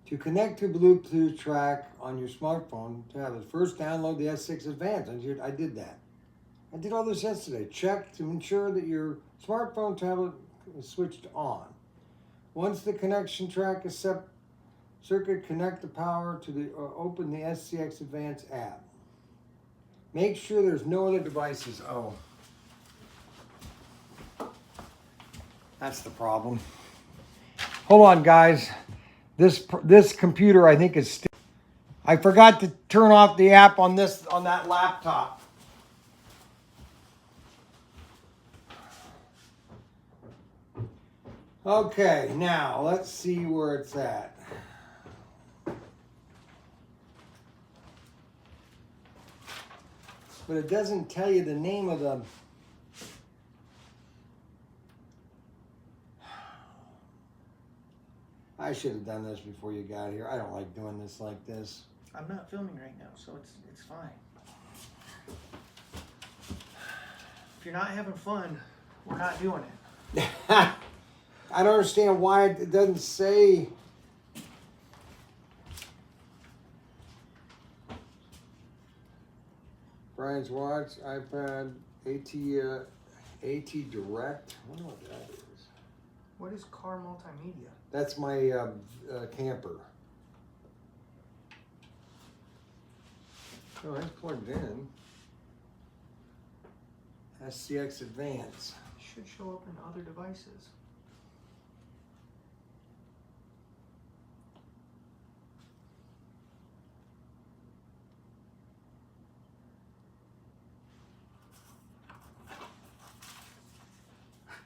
To connect to Bluetooth track on your smartphone tablet, first download the SCX Advance. I did that. I did all this yesterday. Check to ensure that your smartphone tablet is switched on. Once the connection track is set Circuit, connect the power to the, open the SCX Advance app. Make sure there's no other devices. Oh. That's the problem. Hold on, guys. This computer, I think, is still... I forgot to turn off the app on that laptop. Okay, now let's see where it's at. But it doesn't tell you the name of the... I should have done this before you got here. I don't like doing this like this. I'm not filming right now, so it's fine. If you're not having fun, we're not doing it. I don't understand why it doesn't say. Bryan's watch, iPad, AT Direct. I wonder what that is. What is car multimedia? That's my camper. Oh, it's plugged in. SCX Advance. It should show up in other devices.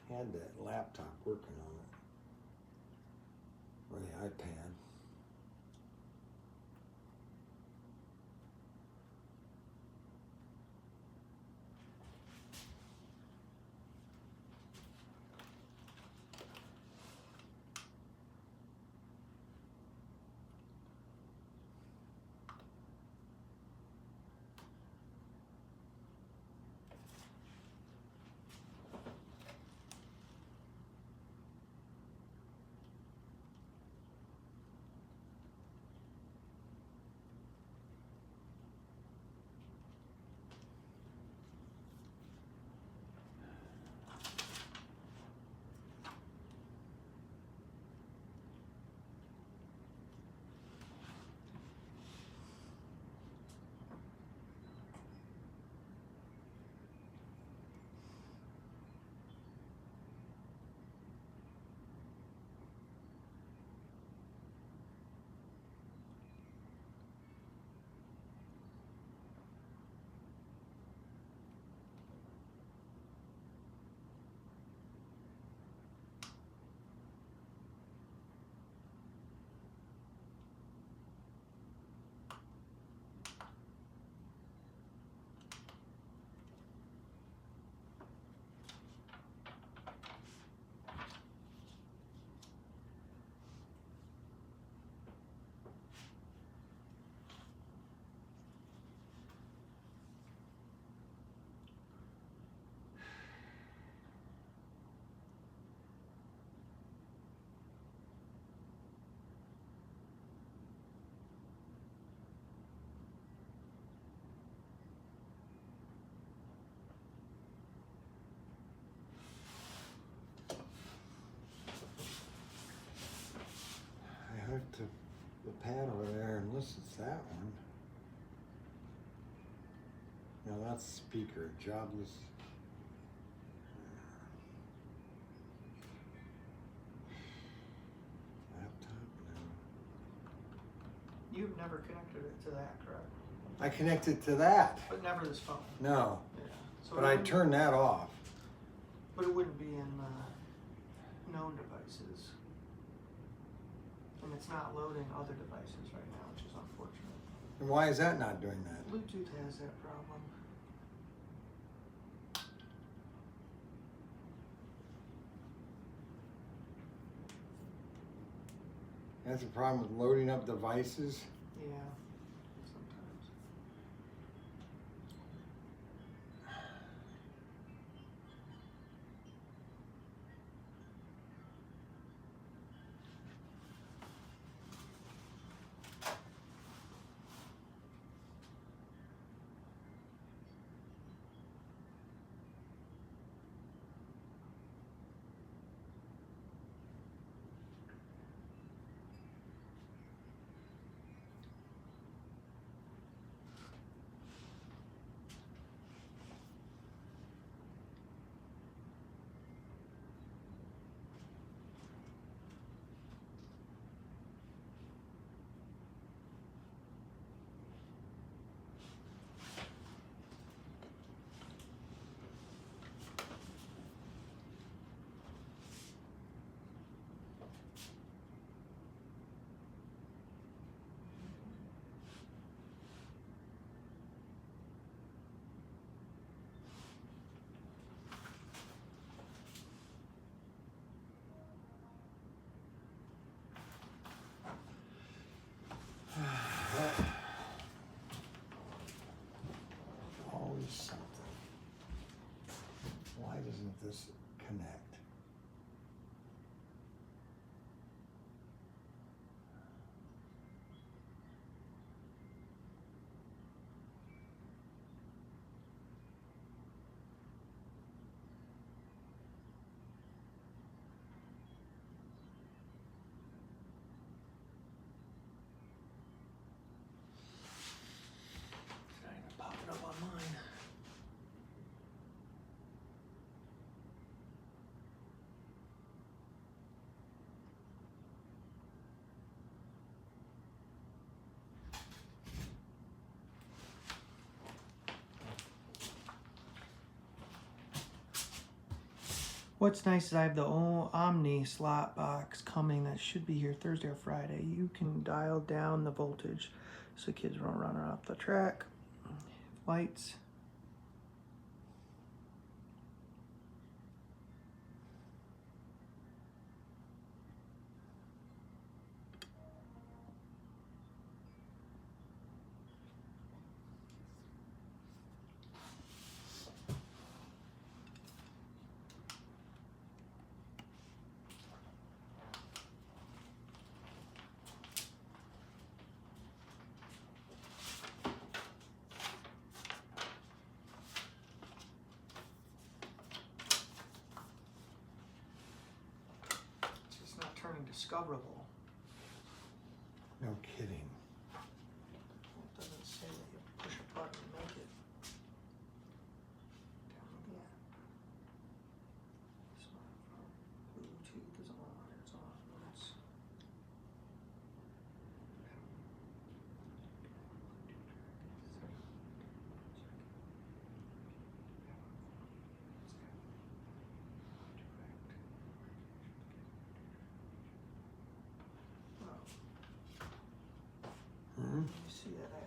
Had that laptop working on it. Or the iPad. To the pad over there, unless it's that one. No, that's speaker, jobless. Laptop, no. You've never connected it to that, correct? I connected to that. But never this phone. No, Yeah. So but I turned that off. But it wouldn't be in known devices. And it's not loading other devices right now, which is unfortunate. And why is that not doing that? Bluetooth has that problem. That's a problem with loading up devices. Yeah, sometimes. What's nice is I have the Omni slot box coming that should be here Thursday or Friday. You can dial down the voltage so kids won't run off the track. Lights. Discoverable. No kidding. It doesn't say that you push a button to make it. Down again. Bluetooth is on. It's on. It's Mm-hmm. You see that ad?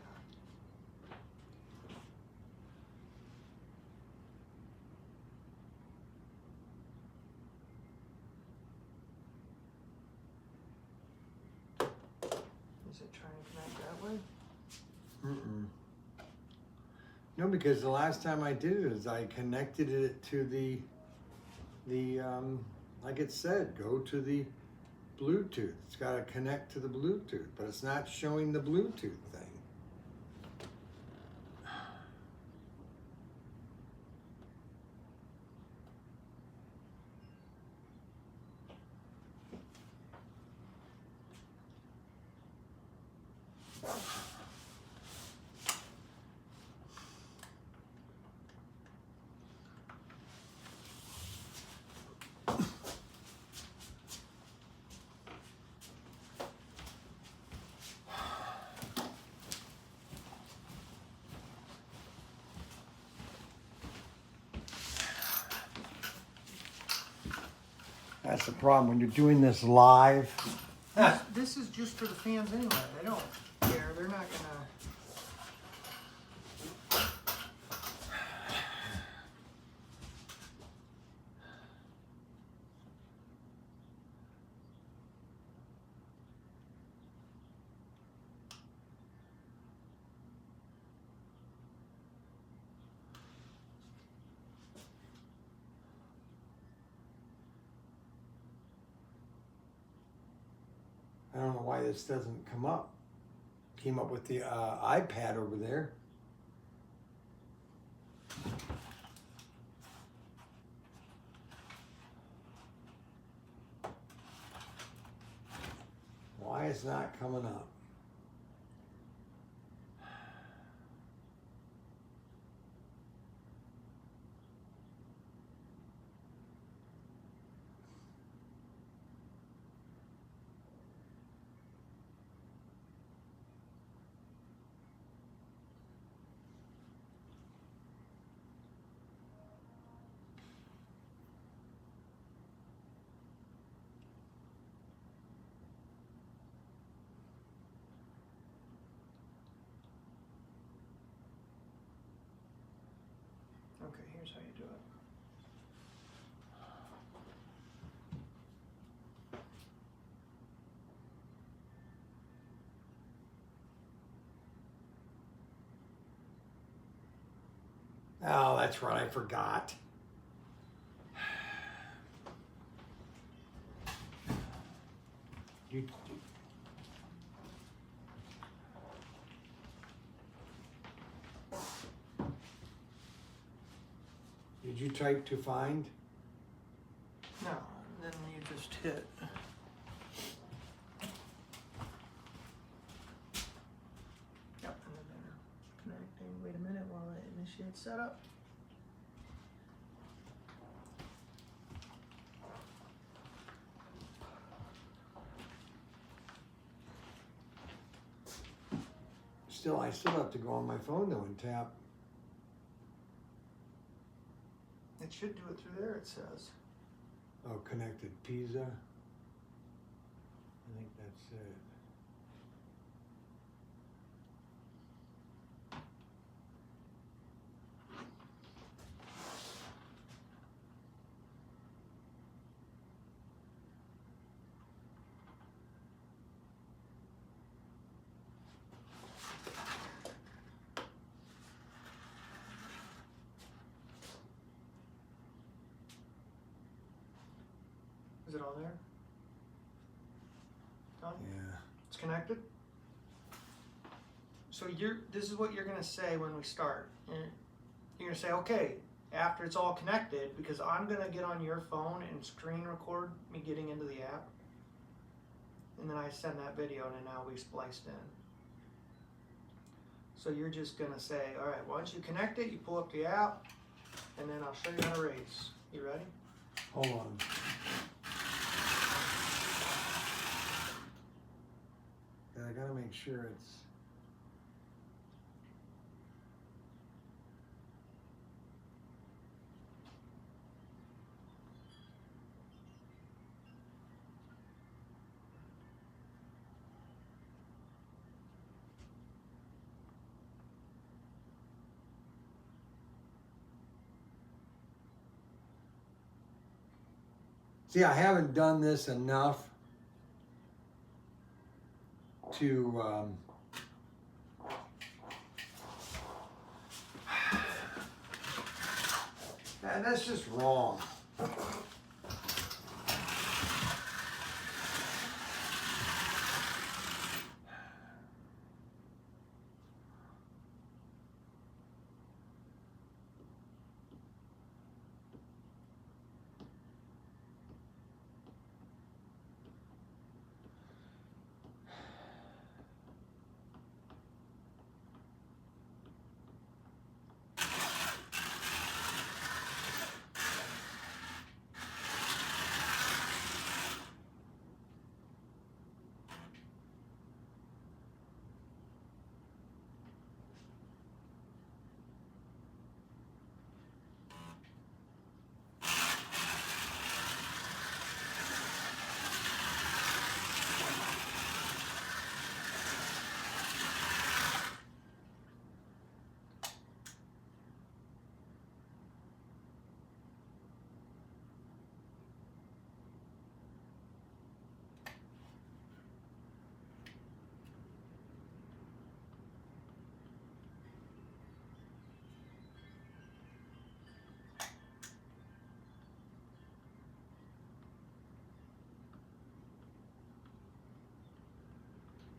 Is it trying to connect that way? Mm-mm. No, because the last time I did it is I connected it to the like it said, go to the Bluetooth. It's got to connect to the Bluetooth, but it's not showing the Bluetooth thing. That's the problem when you're doing this live. This is just for the fans anyway. They don't care. They're not gonna. I don't know why this doesn't come up. Came up with the iPad over there. Why is not coming up? Okay, here's how you do it. Oh, that's right. I forgot. You, did you type to find? No, then you just hit. Yep, and then they're connecting. Wait a minute while I initiate setup. I still have to go on my phone though and tap. It should do it through there, it says. Oh, connected pizza. I think that's it. Is it all there? Done? Yeah. It's connected. So this is what you're gonna say when we start. You're gonna say, okay, after it's all connected, because I'm gonna get on your phone and screen record me getting into the app. And then I send that video and now we spliced in. So you're just gonna say, all right, once you connect it, you pull up the app, and then I'll show you how to race. You ready? Hold on. I gotta make sure it's. See, I haven't done this enough to and that's just wrong.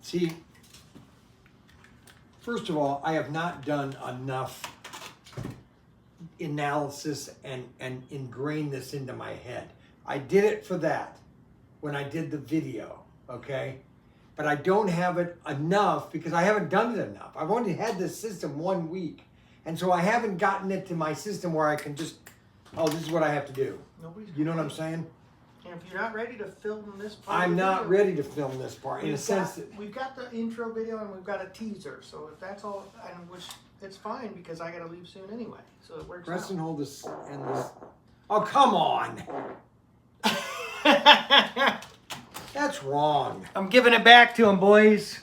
See, first of all, I have not done enough analysis and ingrain this into my head. I did it for that when I did the video, okay? But I don't have it enough because I haven't done it enough. I've only had this system 1 week. And so I haven't gotten it to my system where I can just, oh, this is what I have to do. You know what I'm saying? And if you're not ready to film this part, I'm not ready to film this part in a sense that we've got the intro video and we've got a teaser. So if that's all, and which it's fine because I got to leave soon anyway. So it works press out. and hold this and this. Oh, come on. That's wrong. I'm giving it back to him, boys.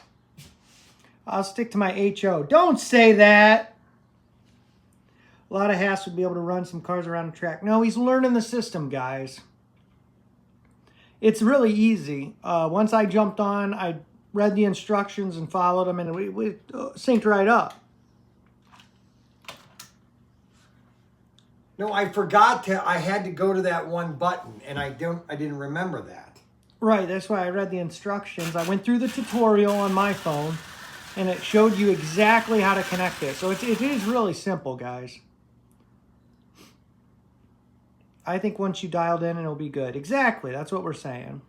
I'll stick to my HO. Don't say that. A lot of Haas would be able to run some cars around the track. No, he's learning the system, guys. It's really easy. Once I jumped on, I read the instructions and followed them, and we synced right up. No, I forgot to. I had to go to that one button, and I didn't remember that. Right, that's why I read the instructions. I went through the tutorial on my phone, and it showed you exactly how to connect it. So it is really simple, guys. I think once you dialed in, it'll be good. Exactly, that's what we're saying.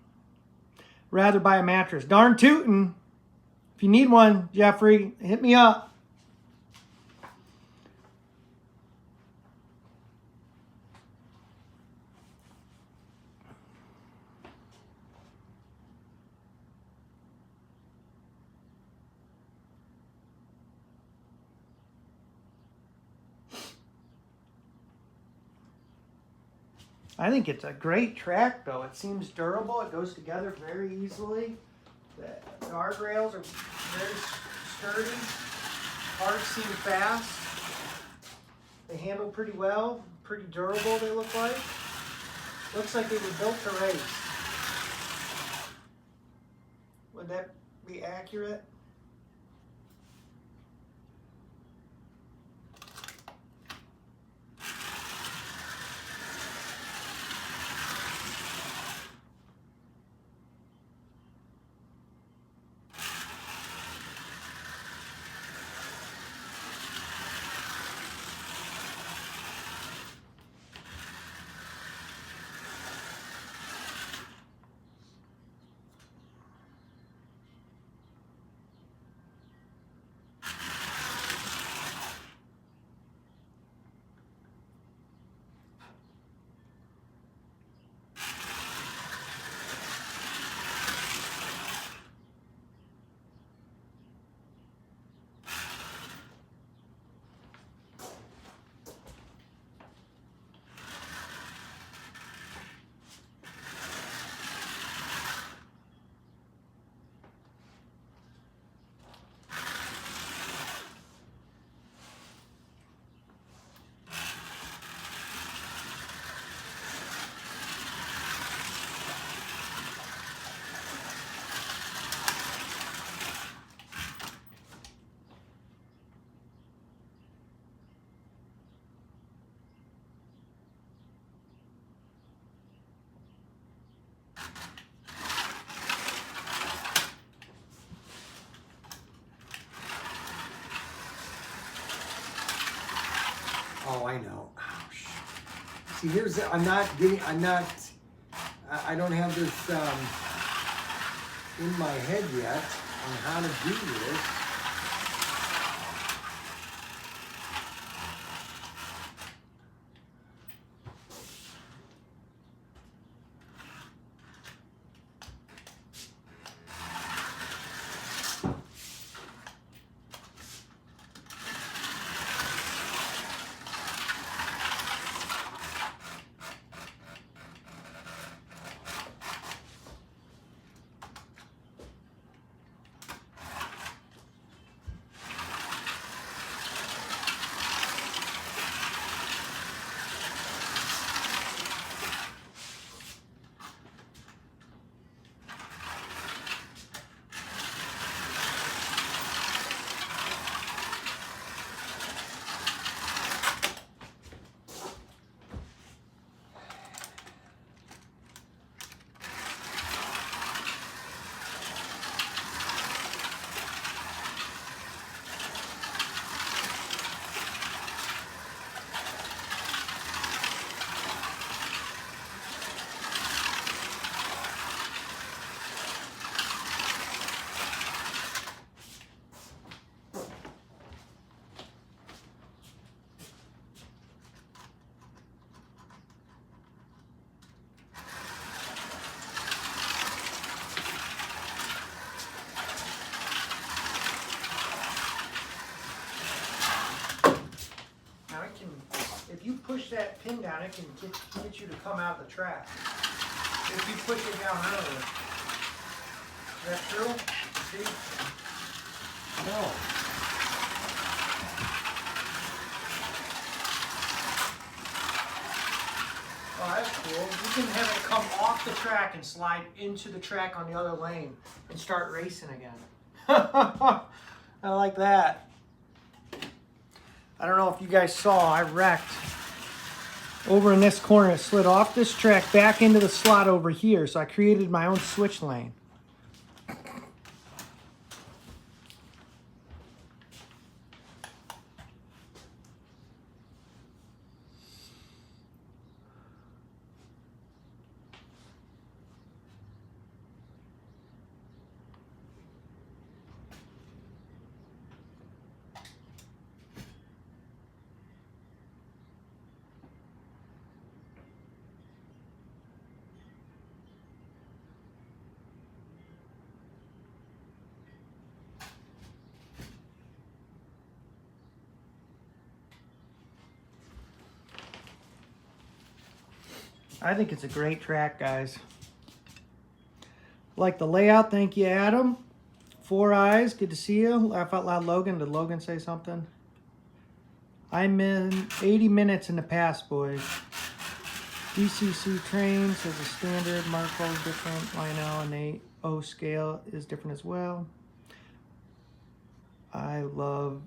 Rather buy a mattress. Darn tootin'. If you need one, Jeffrey, hit me up. I think it's a great track though. It seems durable. It goes together very easily. The guardrails are very sturdy. Parts seem fast. They handle pretty well. Pretty durable they look like. Looks like they were built to race. Would that be accurate? Oh, I know. Ouch. See, here's the, I don't have this in my head yet on how to do this. If you push that pin down, it can get you to come out of the track. If you push it down earlier. Is that true? See? No. Oh, that's cool. You can have it come off the track and slide into the track on the other lane and start racing again. I like that. I don't know if you guys saw, I wrecked over in this corner. It slid off this track back into the slot over here, so I created my own switch lane. I think it's a great track, guys. Like the layout. Thank you, Adam. Four Eyes, good to see you. Laugh Out Loud Logan. Did Logan say something? I'm in 80 minutes in the past, boys. DCC train says a standard. Marco is different. Lionel and O scale is different as well. I love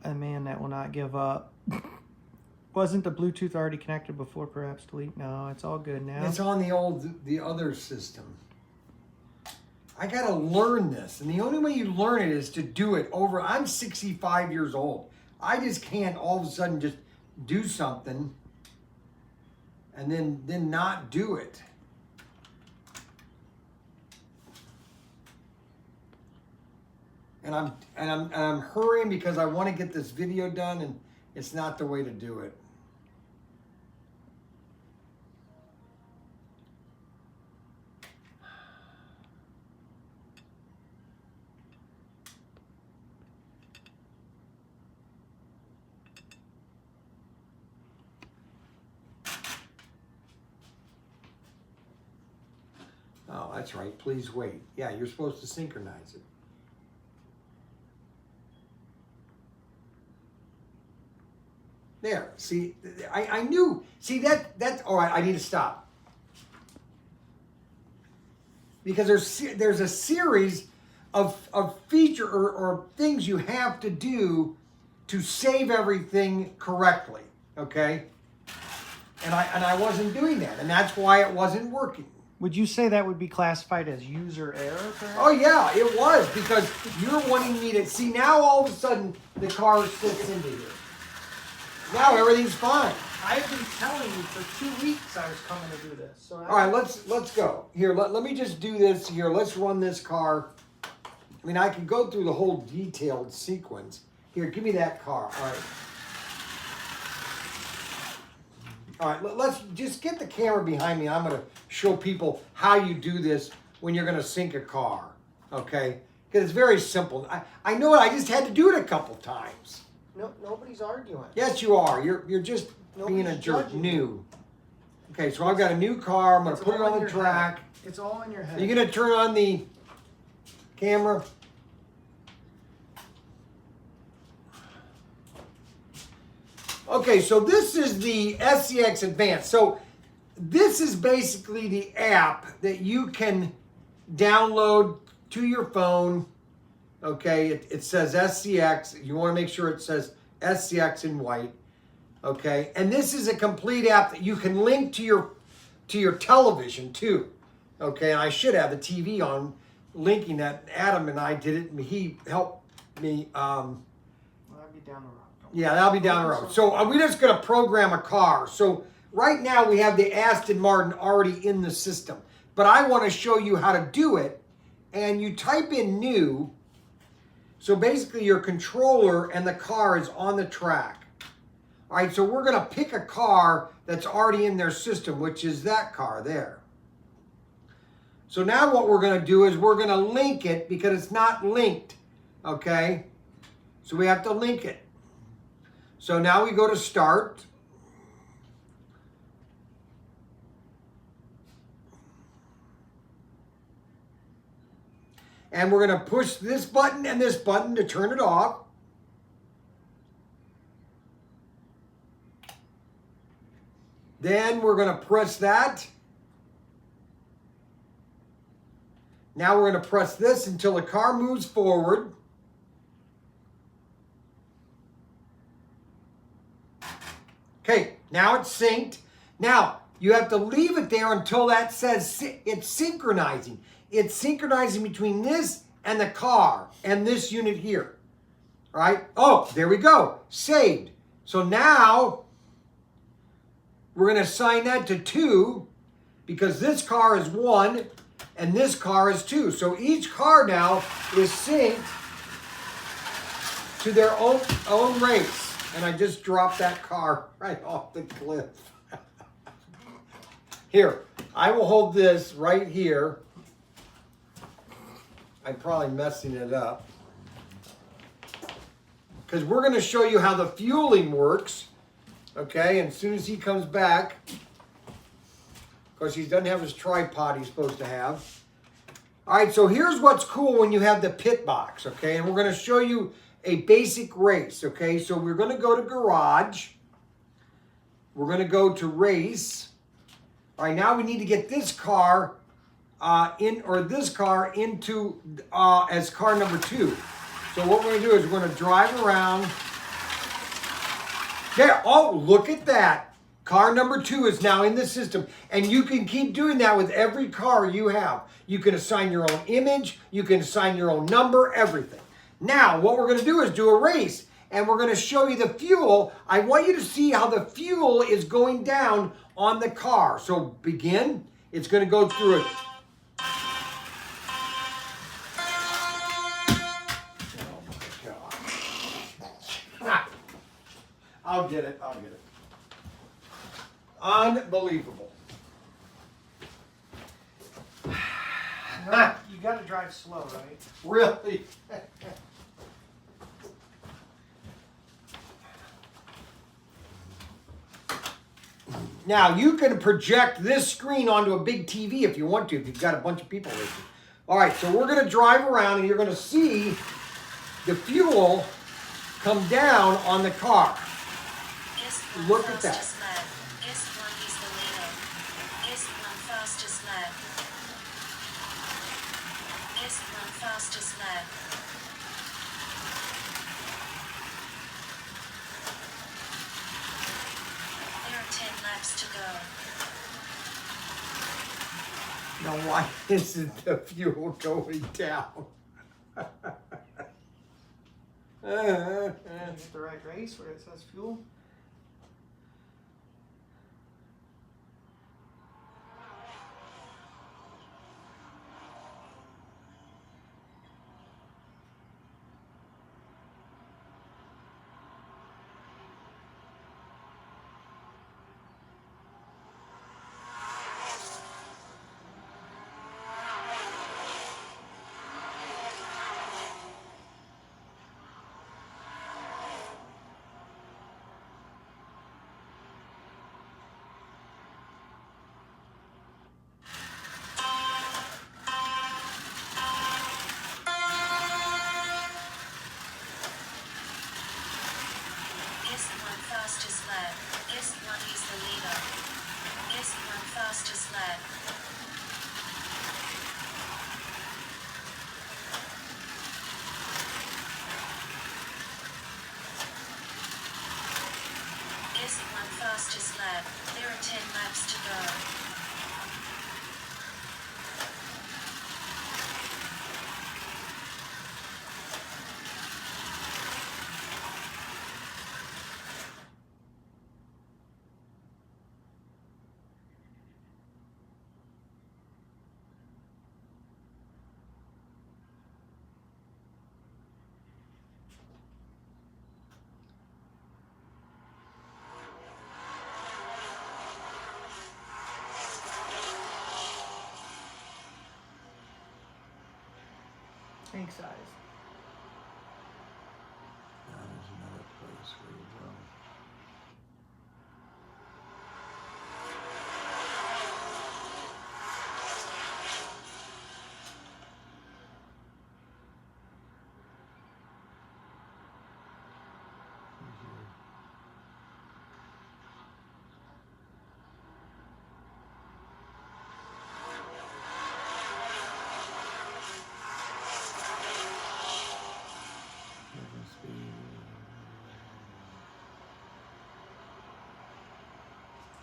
a man that will not give up. Wasn't the Bluetooth already connected before? Perhaps delete? No, it's all good now. It's on the other system. I gotta learn this, and the only way you learn it is to do it over. I'm 65 years old. I just can't all of a sudden just do something and then not do it. And I'm hurrying because I want to get this video done, and it's not the way to do it. Oh, that's right. Please wait. Yeah, you're supposed to synchronize it. There. See, I knew. See, that's all right. I need to stop. Because there's a series of feature or things you have to do to save everything correctly. Okay? And I wasn't doing that, and that's why it wasn't working. Would you say that would be classified as user error, perhaps? Oh yeah, it was, because you're wanting me to see. Now all of a sudden the car sits into here. Now everything's fine. I've been telling you for 2 weeks I was coming to do this. So All right, let's go. Here, let me just do this here. Let's run this car. I mean, I could go through the whole detailed sequence. Here, give me that car. All right. All right, let's just get the camera behind me. I'm going to show people how you do this when you're going to sync a car, okay? Because it's very simple. I know it. I just had to do it a couple times. No, nobody's arguing. Yes, you are. You're just being a jerk. New. Okay, so I've got a new car. I'm going to put it on the track. It's all in your head. Are you going to turn on the camera? Okay, so this is the SCX Advance. So this is basically the app that you can download to your phone. Okay, it says SCX. You want to make sure it says SCX in white. Okay, and this is a complete app that you can link to your television too. Okay, and I should have the TV on linking that. Adam and I did it, and he helped me. Well, that'd be down the road. Yeah, that'll be down the road. So we're just going to program a car. So right now we have the Aston Martin already in the system. But I want to show you how to do it. And you type in new. So basically your controller and the car is on the track. All right, so we're going to pick a car that's already in their system, which is that car there. So now what we're going to do is we're going to link it because it's not linked. Okay? So we have to link it. So now we go to start. And we're going to push this button and this button to turn it off. Then we're going to press that. Now we're going to press this until the car moves forward. Okay, now it's synced. Now, you have to leave it there until that says it's synchronizing. It's synchronizing between this and the car and this unit here. All right? Oh, there we go. Saved. So now, we're going to assign that to 2 because this car is 1 and this car is 2. So each car now is synced to their own race. And I just dropped that car right off the cliff. Here, I will hold this right here. I'm probably messing it up. Because we're going to show you how the fueling works. Okay, and as soon as he comes back, because he doesn't have his tripod he's supposed to have. All right, so here's what's cool when you have the pit box, okay? And we're going to show you a basic race, okay? So we're going to go to garage. We're going to go to race. All right, now we need to get this car this car into as car number 2. So what we're going to do is we're going to drive around. There, oh, look at that. Car number 2 is now in the system. And you can keep doing that with every car you have. You can assign your own image. You can assign your own number, everything. Now, what we're going to do is do a race. And we're going to show you the fuel. I want you to see how the fuel is going down on the car. So begin. It's going to go through it. Oh my God. I'll get it. I'll get it. Unbelievable. You got to drive slow, right? Really? Now, you can project this screen onto a big TV if you want to, if you've got a bunch of people racing. All right, so we're going to drive around, and you're going to see the fuel come down on the car. Look at that. Now, why isn't the fuel going down? Did you get the right race where it says fuel? Tank size. Now there's another place where you go.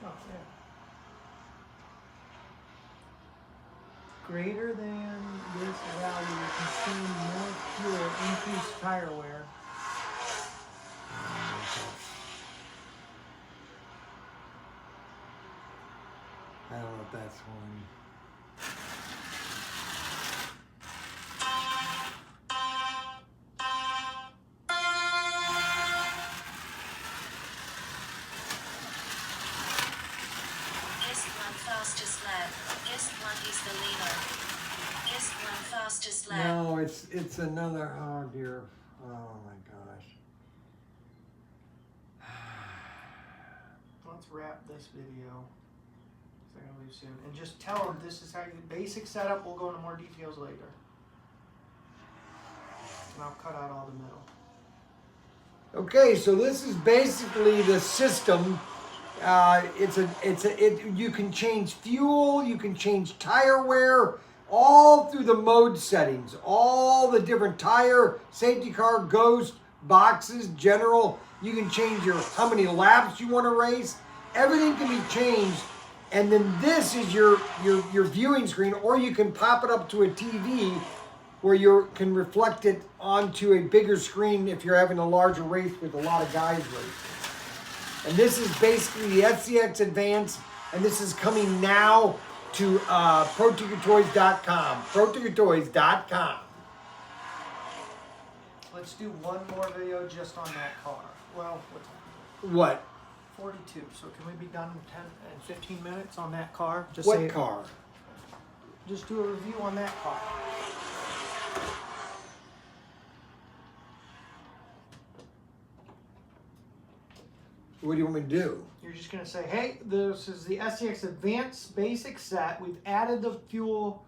Oh, yeah. Greater than this value will consume more fuel, increase tire wear. I don't know if that's one. No, it's another. Oh dear. Oh my gosh. Let's wrap this video. So leave soon. And just tell them this is how you basic setup. We'll go into more details later. And I'll cut out all the middle. Okay, so this is basically the system. You can change fuel, you can change tire wear, all through the mode settings, all the different tire, safety car, ghost, boxes, general. You can change how many laps you want to race. Everything can be changed. And then this is your viewing screen, or you can pop it up to a TV where you can reflect it onto a bigger screen if you're having a larger race with a lot of guys racing. And this is basically the SCX Advance, and this is coming now to ProTinkerToys.com. ProTinkerToys.com. Let's do one more video just on that car. Well, what time? What? 42. So can we be done in 10 and 15 minutes on that car? Just What car? Just do a review on that car. What do you want me to do? You're just going to say, hey, this is the SCX Advance basic set. We've added the fuel.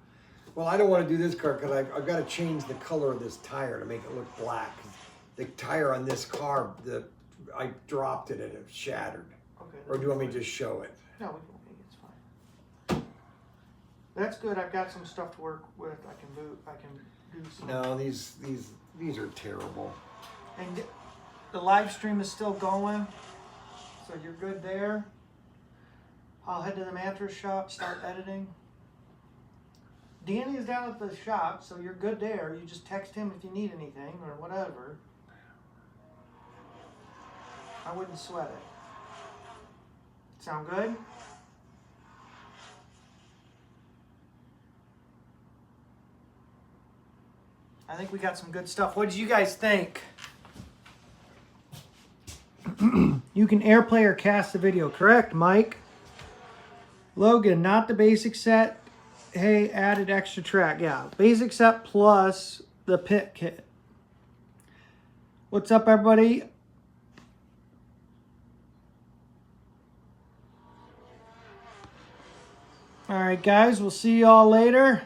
Well, I don't want to do this car because I've got to change the color of this tire to make it look black. The tire on this car, I dropped it and it shattered. Okay. Or do you want me to just show it? No, we can make it. It's fine. That's good. I've got some stuff to work with. I can do some. No, these are terrible. And the live stream is still going. So you're good there. I'll head to the mattress shop, start editing. Danny is down at the shop, so you're good there. You just text him if you need anything or whatever. I wouldn't sweat it. Sound good? I think we got some good stuff. What did you guys think? You can AirPlay or cast the video, correct, Mike? Logan, not the basic set. Hey, added extra track. Yeah, basic set plus the pit kit. What's up, everybody? All right, guys, we'll see y'all later.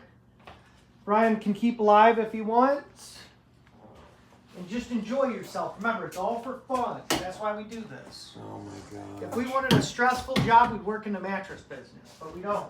Bryan can keep live if he wants. And just enjoy yourself. Remember, it's all for fun. That's why we do this. Oh my God. If we wanted a stressful job, we'd work in the mattress business, but we don't.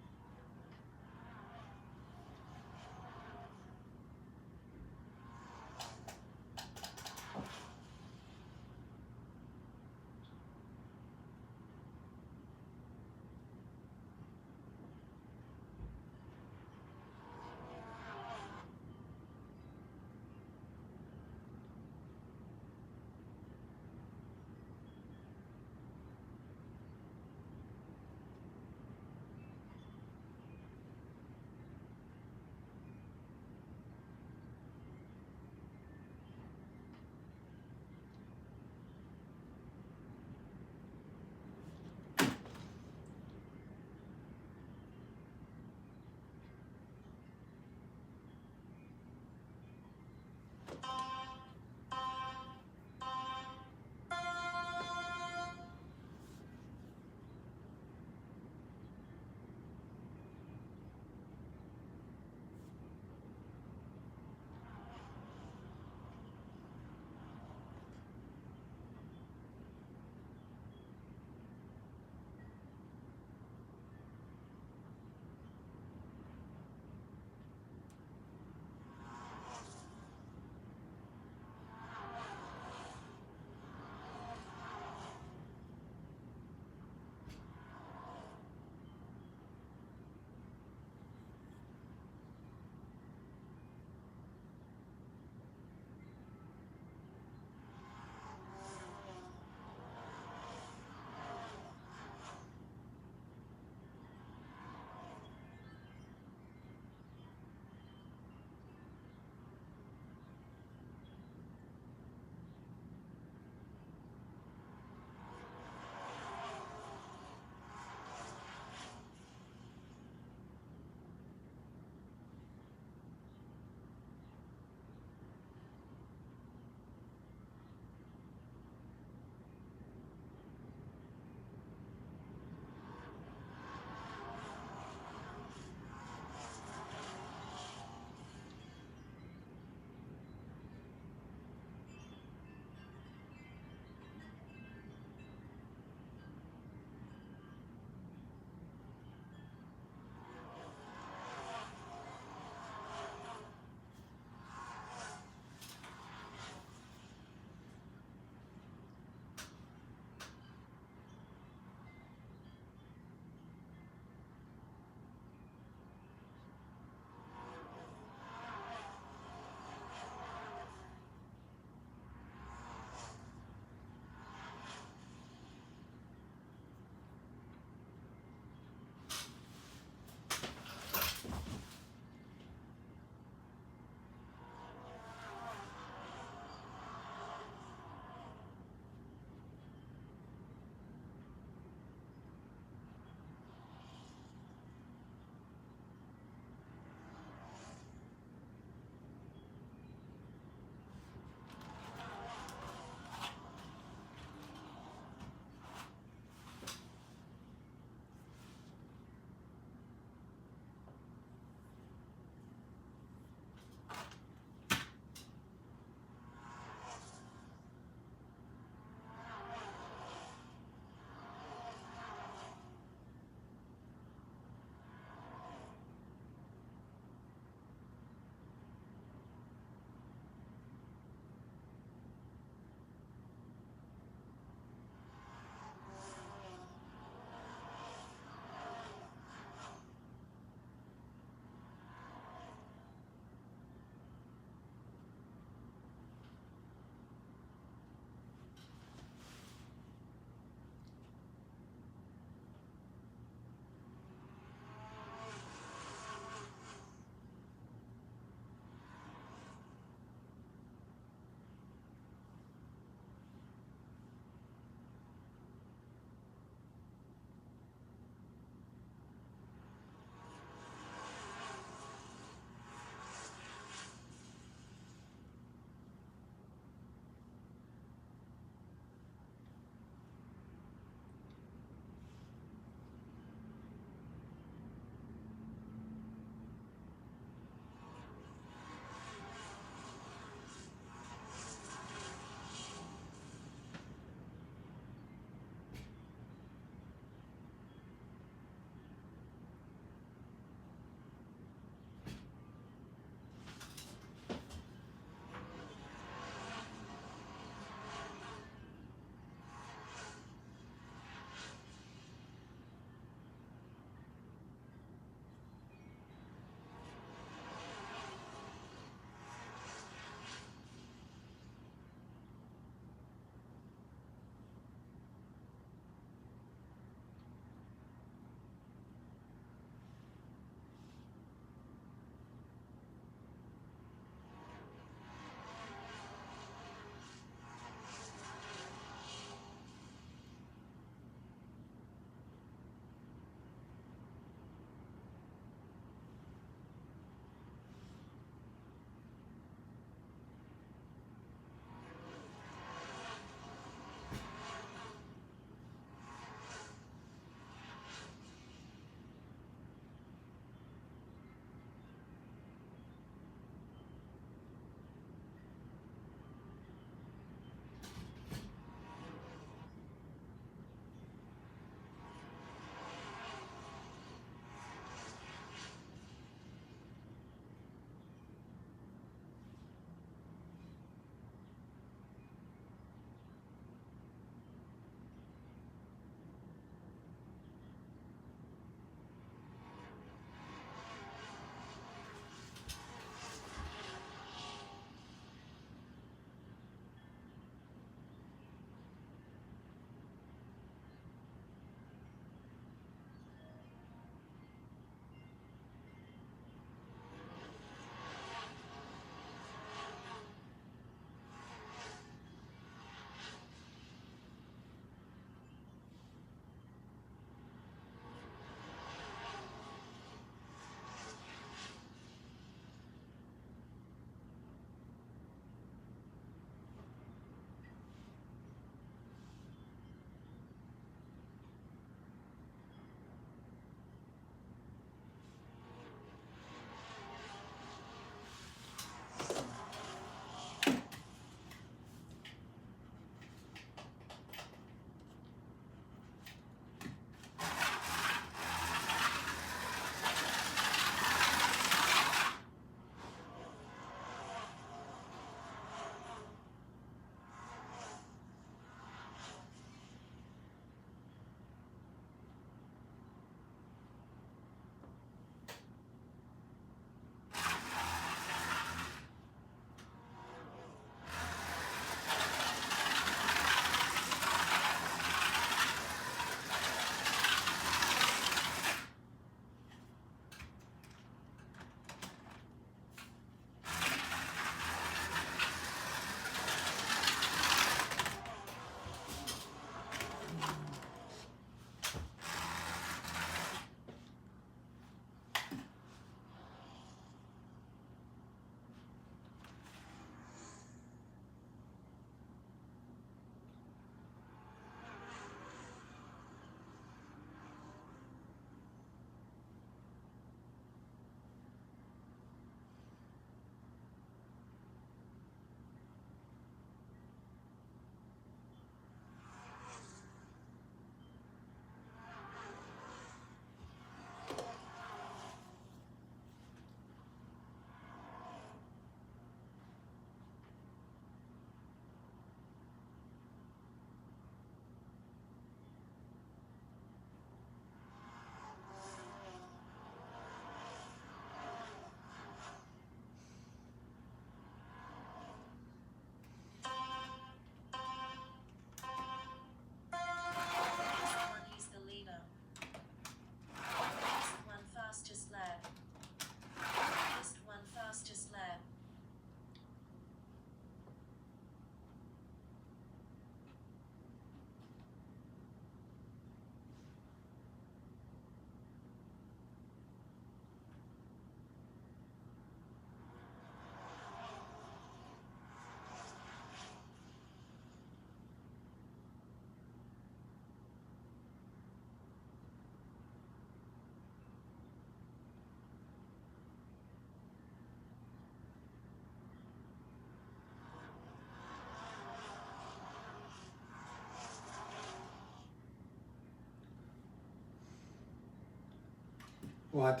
What?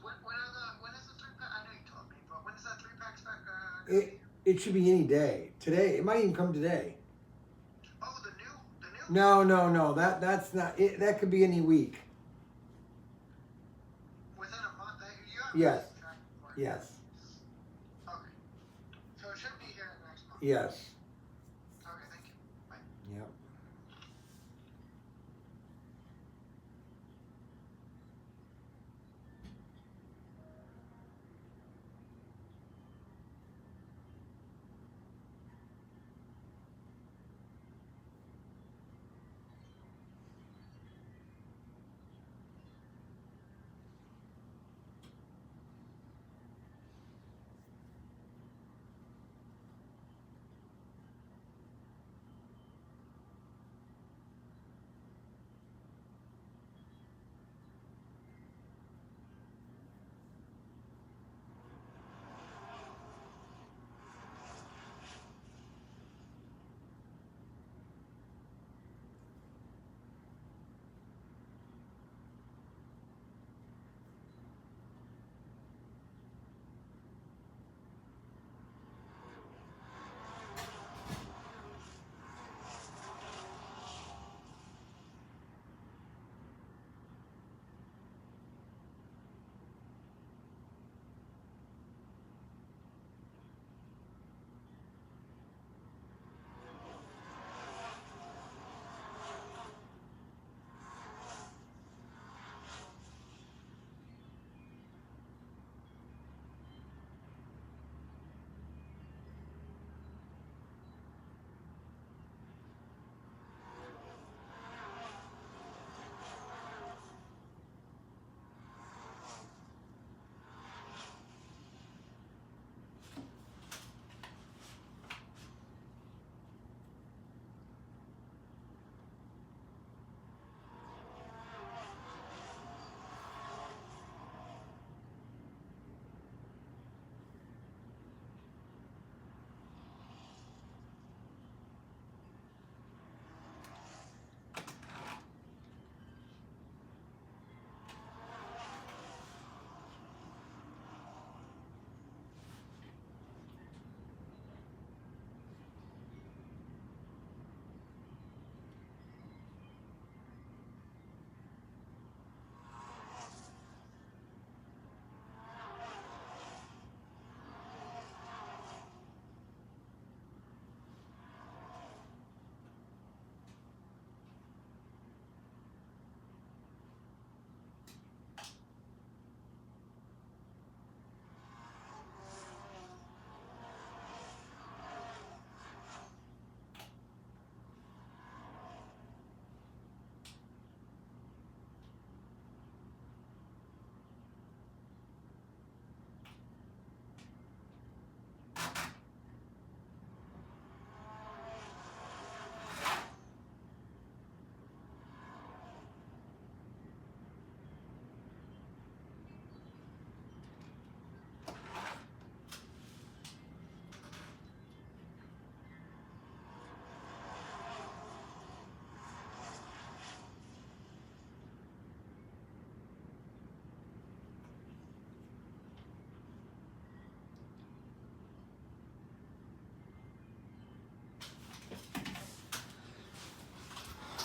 When is the 3-pack? I know you told me, but when is that 3-pack spec? It should be any day. Today, it might even come today. Oh, the new. No. That's not it. That could be any week. Within a month, you have Yes. track for it. Yes. Okay. So it should be here next month. Yes. Okay, thank you. Bye. Yep.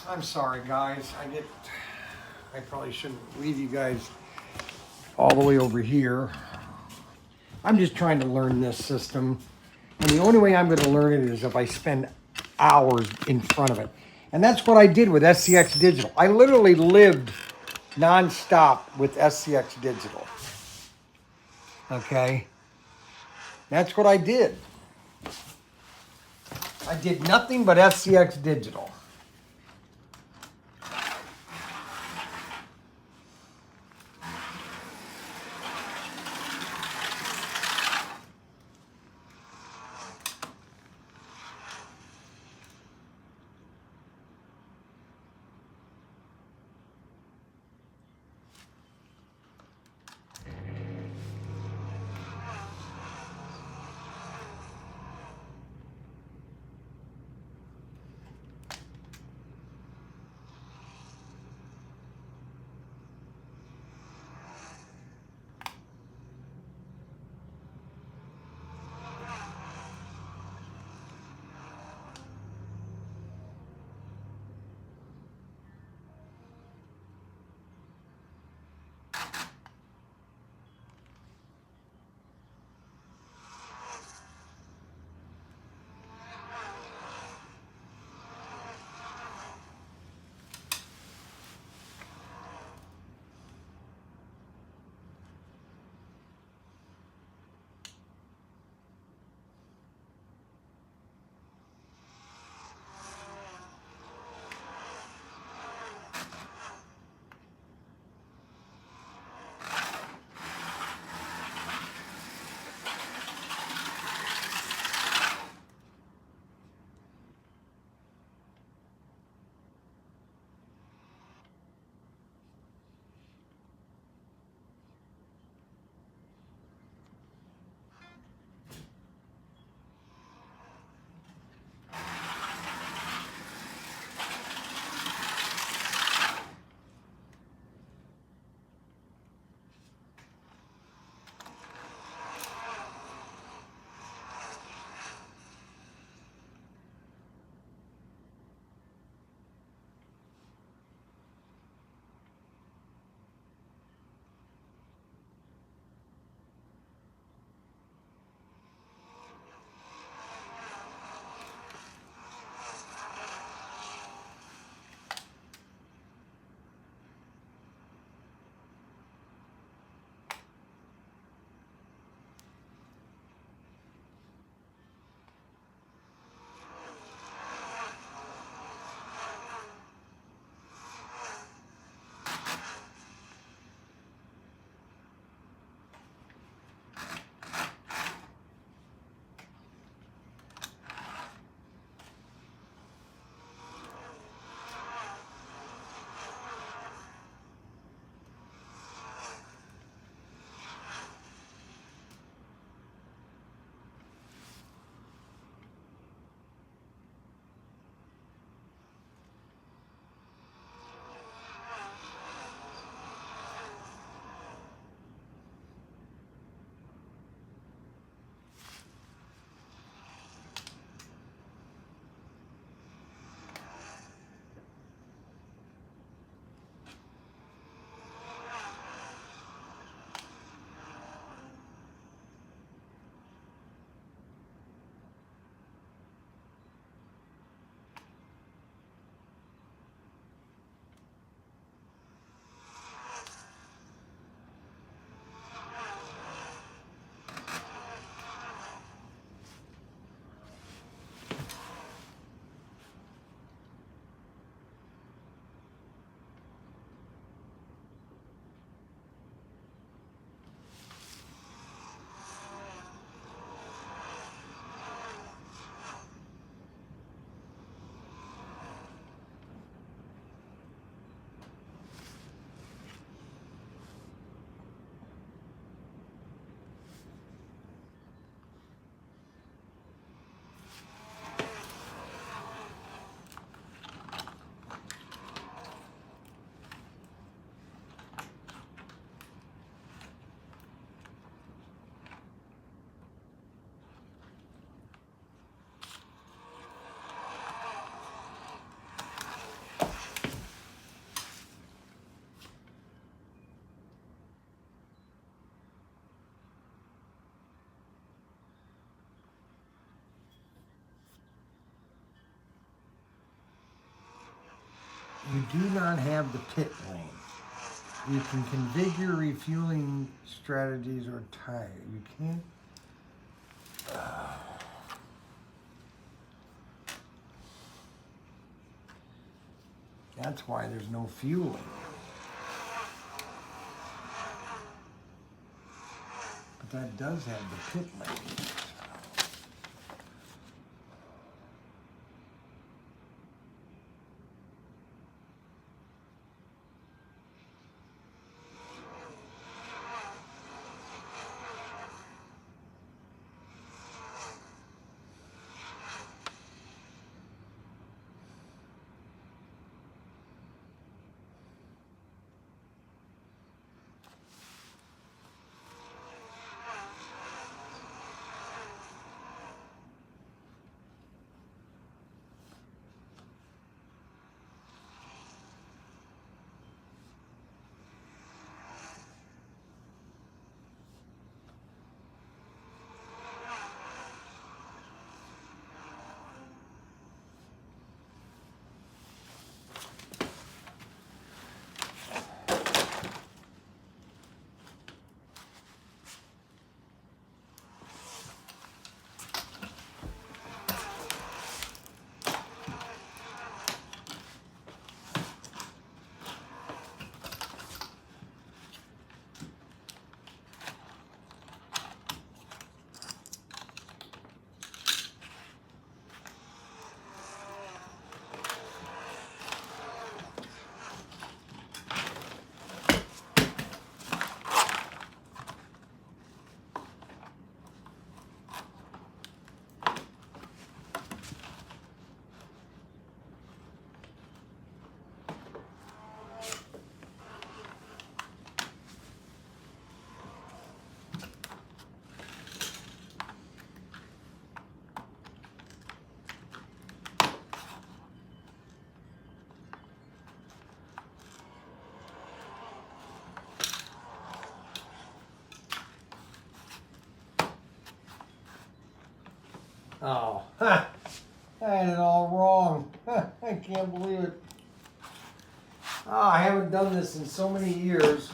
I'm sorry, guys. I probably shouldn't leave you guys all the way over here. I'm just trying to learn this system. And the only way I'm going to learn it is if I spend hours in front of it. And that's what I did with SCX Digital. I literally lived nonstop with SCX Digital. Okay? That's what I did. I did nothing but SCX Digital. you do not have the pit lane. You can configure refueling strategies or tire. You can't. That's why there's no fueling. But that does have the pit lane. Oh, I had it all wrong. I can't believe it. Oh, I haven't done this in so many years.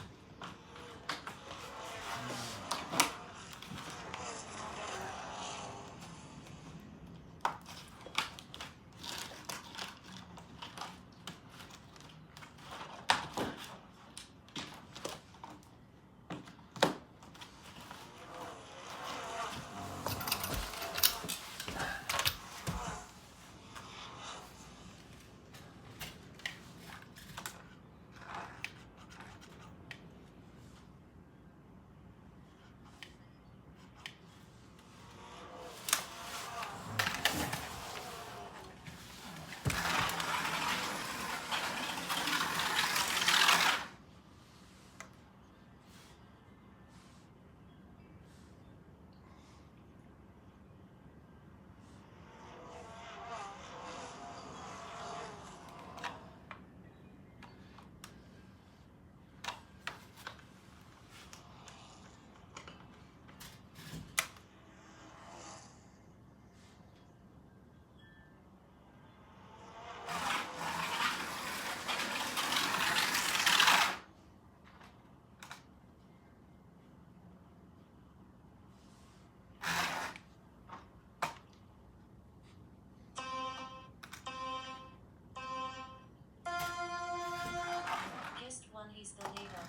He's the leader.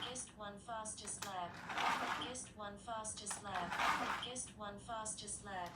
Guest 1 fastest lap. Guest 1 fastest lap. Guest 1 fastest lap.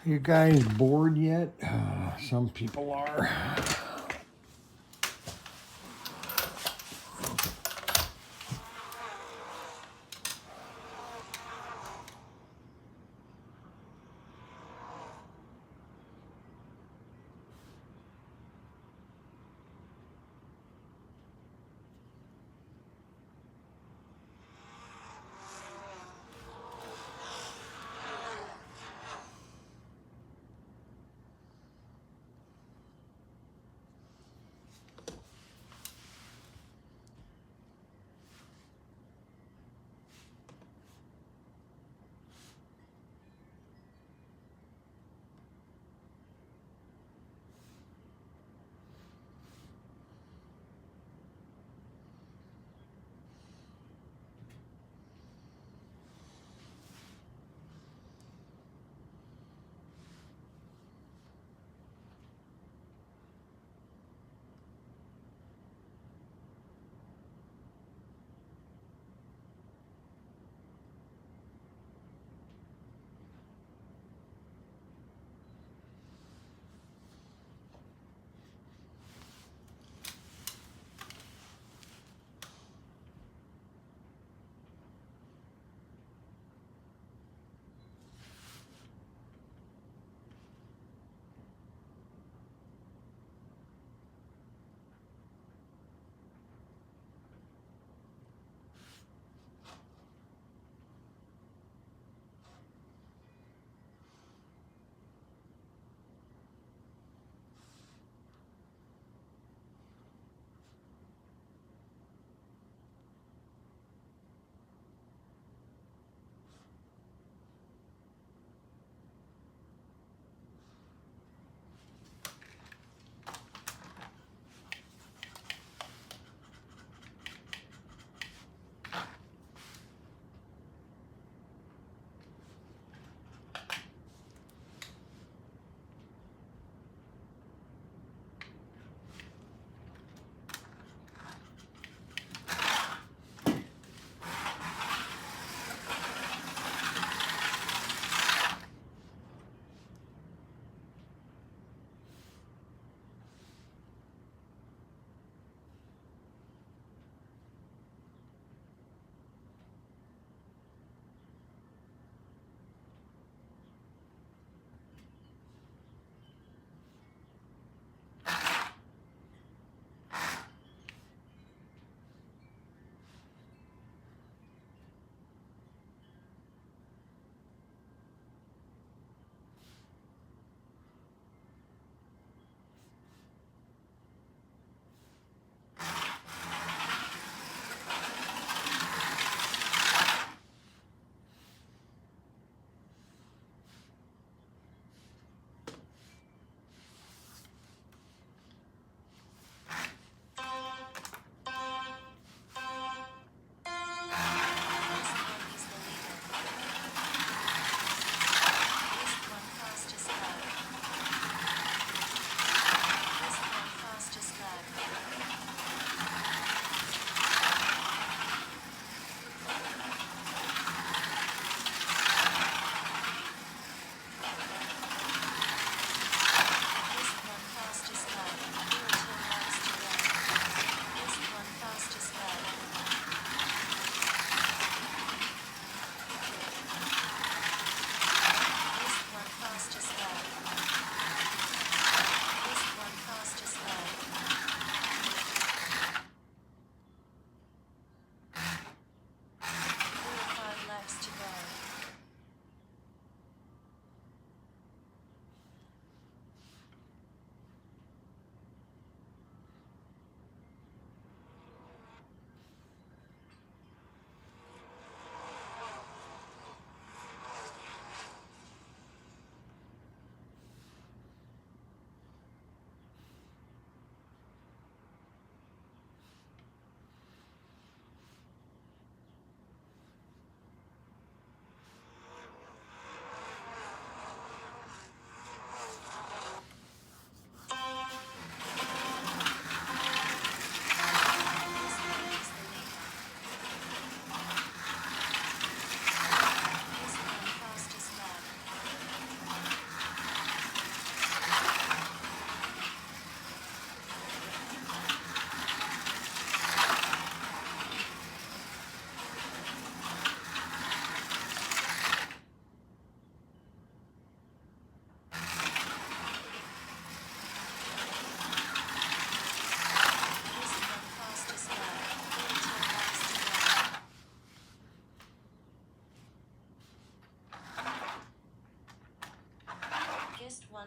You guys bored yet? Some people are.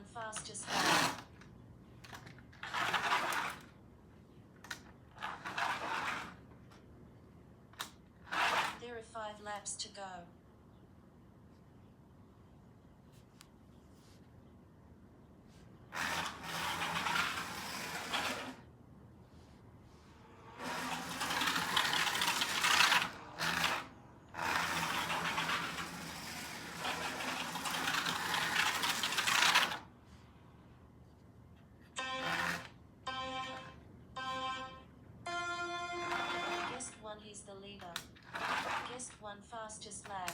one fastest lap. There are 5 laps to go. Guest 1, he's the leader. Guest 1 fastest lap.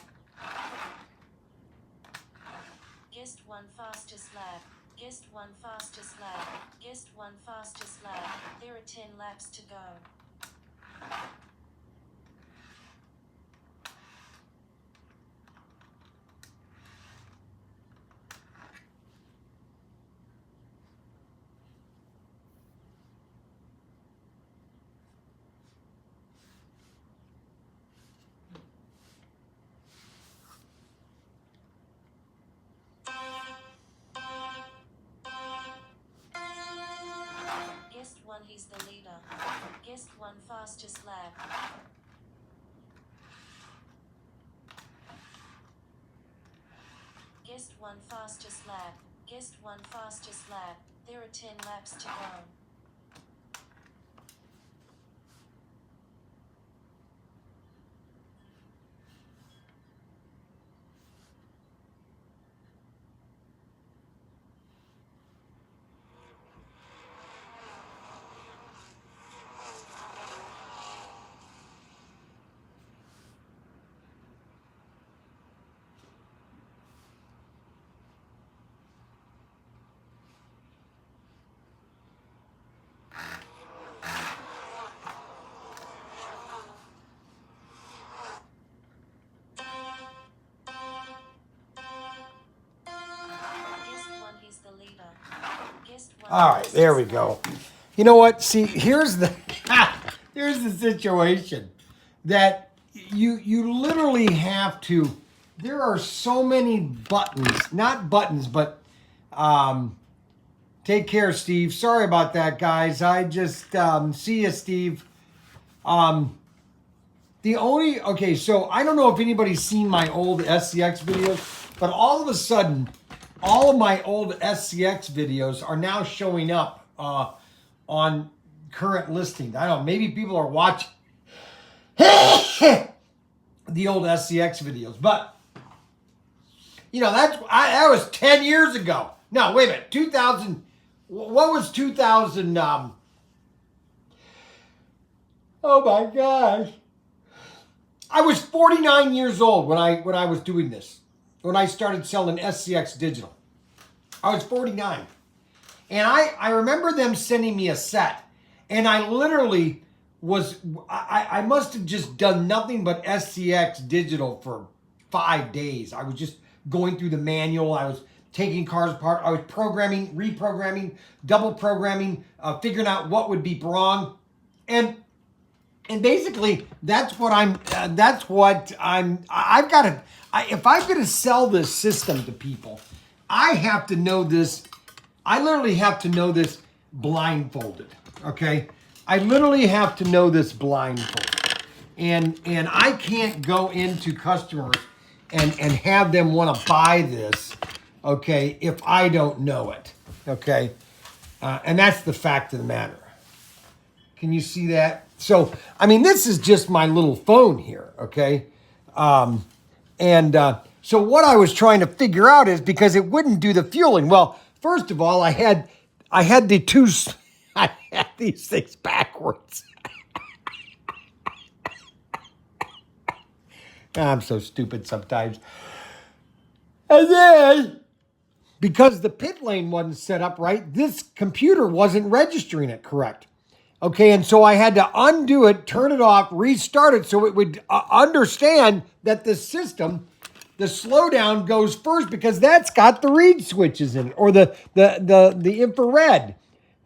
Guest 1 fastest lap. Guest 1 fastest lap. Guest 1 fastest lap. There are 10 laps to go. Guest 1, he's the leader. Guest 1 fastest lap. Guest 1 fastest lap. Guest 1 fastest lap. There are 10 laps to go. Guest 1, he's the leader. Guest 1 All right, there we fastest go. lap. You know what? See, here's the situation that you literally have to. There are so many buttons, not buttons, but take care, Steve. Sorry about that, guys. I just see you, Steve. Okay, so I don't know if anybody's seen my old SCX videos, but all of a sudden, all of my old SCX videos are now showing up on current listings. I don't know, maybe people are watching the old SCX videos, but you know, that was 10 years ago. No, wait a minute, 2000, what was 2000, oh my gosh. I was 49 years old when I was doing this. When I started selling SCX Digital. I was 49. And I remember them sending me a set. And I literally I must have just done nothing but SCX Digital for 5 days. I was just going through the manual. I was taking cars apart. I was programming, reprogramming, double programming, figuring out what would be wrong. And basically, if I'm going to sell this system to people, I have to know this. I literally have to know this blindfolded. Okay. I literally have to know this blindfolded. And I can't go into customers and have them want to buy this. Okay. If I don't know it. Okay. And that's the fact of the matter. Can you see that? So, I mean, this is just my little phone here, okay? So what I was trying to figure out is because it wouldn't do the fueling. Well, first of all, I had these things backwards. I'm so stupid sometimes. And then, because the pit lane wasn't set up right, this computer wasn't registering it correct. Okay, and so I had to undo it, turn it off, restart it so it would understand that the system, the slowdown goes first because that's got the read switches in it, or the infrared.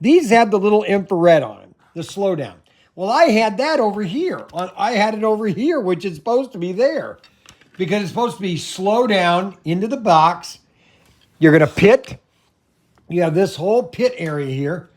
These have the little infrared on them, the slowdown. Well, I had that over here. I had it over here, which is supposed to be there because it's supposed to be slow down into the box. You're going to pit, you have this whole pit area here.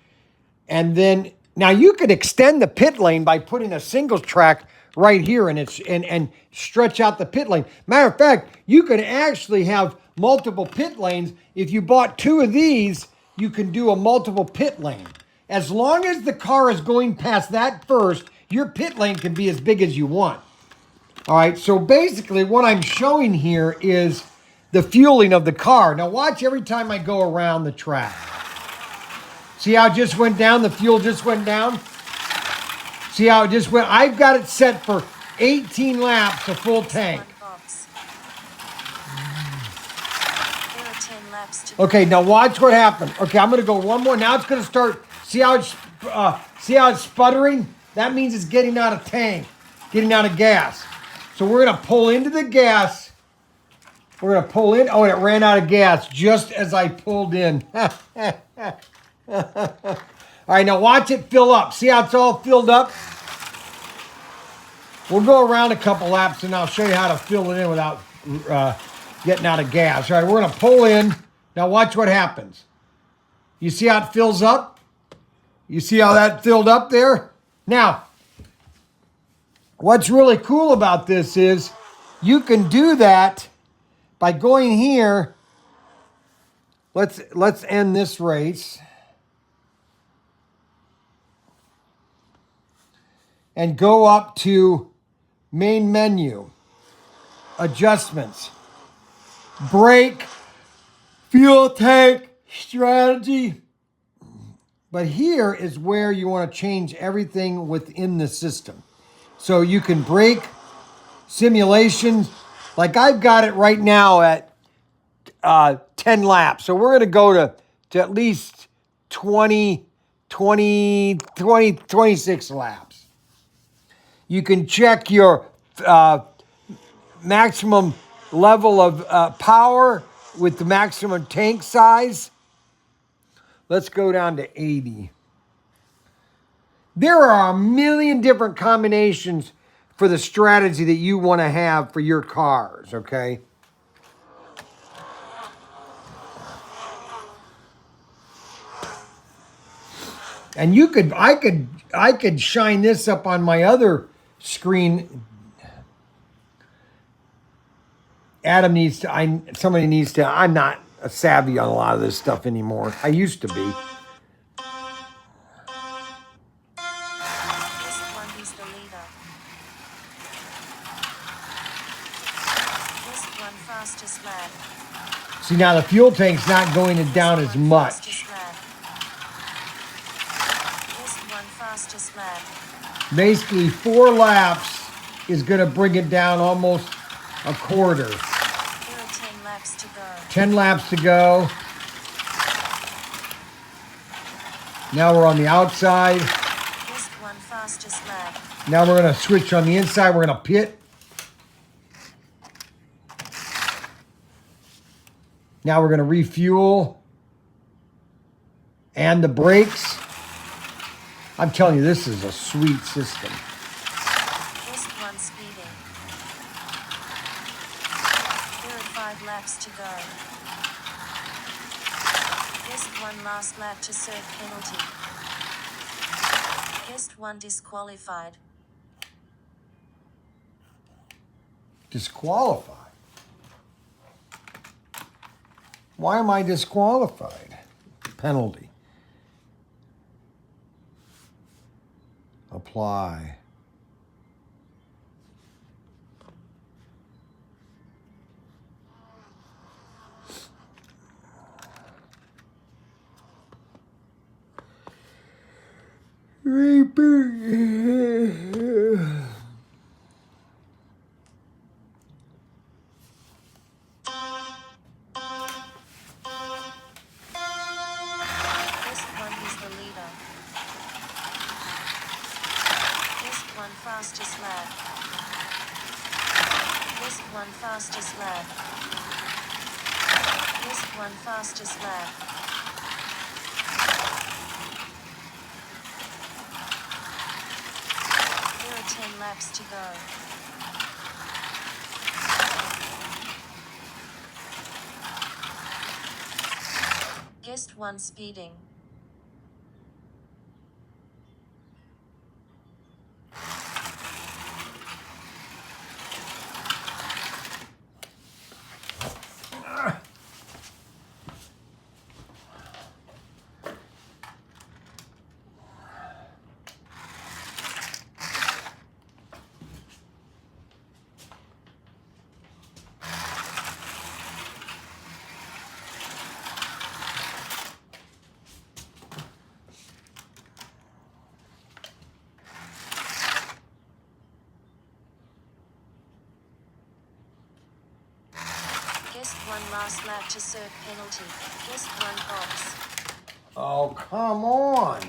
And then now you could extend the pit lane by putting a single track right here and stretch out the pit lane. Matter of fact, you could actually have multiple pit lanes. If you bought 2 of these, you can do a multiple pit lane. As long as the car is going past that first, your pit lane can be as big as you want. All right, so basically what I'm showing here is the fueling of the car. Now watch every time I go around the track. See how it just went down? The fuel just went down? See how it just went? I've got it set for 18 laps, a full tank. Okay, now watch what happened. Okay, I'm going to go one more. Now it's going to start. See how it's sputtering? That means it's getting out of tank, getting out of gas. So we're going to pull into the gas. We're going to pull in. Oh, and it ran out of gas just as I pulled in. All right, now watch it fill up. See how it's all filled up? We'll go around a couple laps and I'll show you how to fill it in without getting out of gas. All right, we're going to pull in. Now watch what happens. You see how it fills up? You see how that filled up there? Now, what's really cool about this is you can do that by going here. Let's end this race. And go up to main menu, adjustments, brake, fuel tank, strategy. But here is where you want to change everything within the system. So you can brake, simulations, like I've got it right now at 10 laps. So we're going to go to at least 26 laps. You can check your maximum level of power with the maximum tank size. Let's go down to 80. There are a million different combinations for the strategy that you want to have for your cars, okay? And I could shine this up on my other screen. Somebody needs to, I'm not savvy on a lot of this stuff anymore. I used to be. This one is the leader. This one fastest lap. See, now the fuel tank's not going down as much. This one fastest lap. Basically, 4 laps is going to bring it down almost a quarter. There are 10 laps to go. 10 laps to go. Now we're on the outside. This one fastest lap. Now we're going to switch on the inside. We're going to pit. Now we're going to refuel. And the brakes. I'm telling you, this is a sweet system. This one speeding. There are 5 laps to go. This one last lap to serve penalty. Guest one disqualified. Disqualified? Why am I disqualified? Penalty. Apply. Fastest lap. This one fastest lap. This one fastest lap. There are 10 laps to go. Guest 1 speeding. Guest 1 last lap to serve penalty. Guest 1 box. Oh, come on.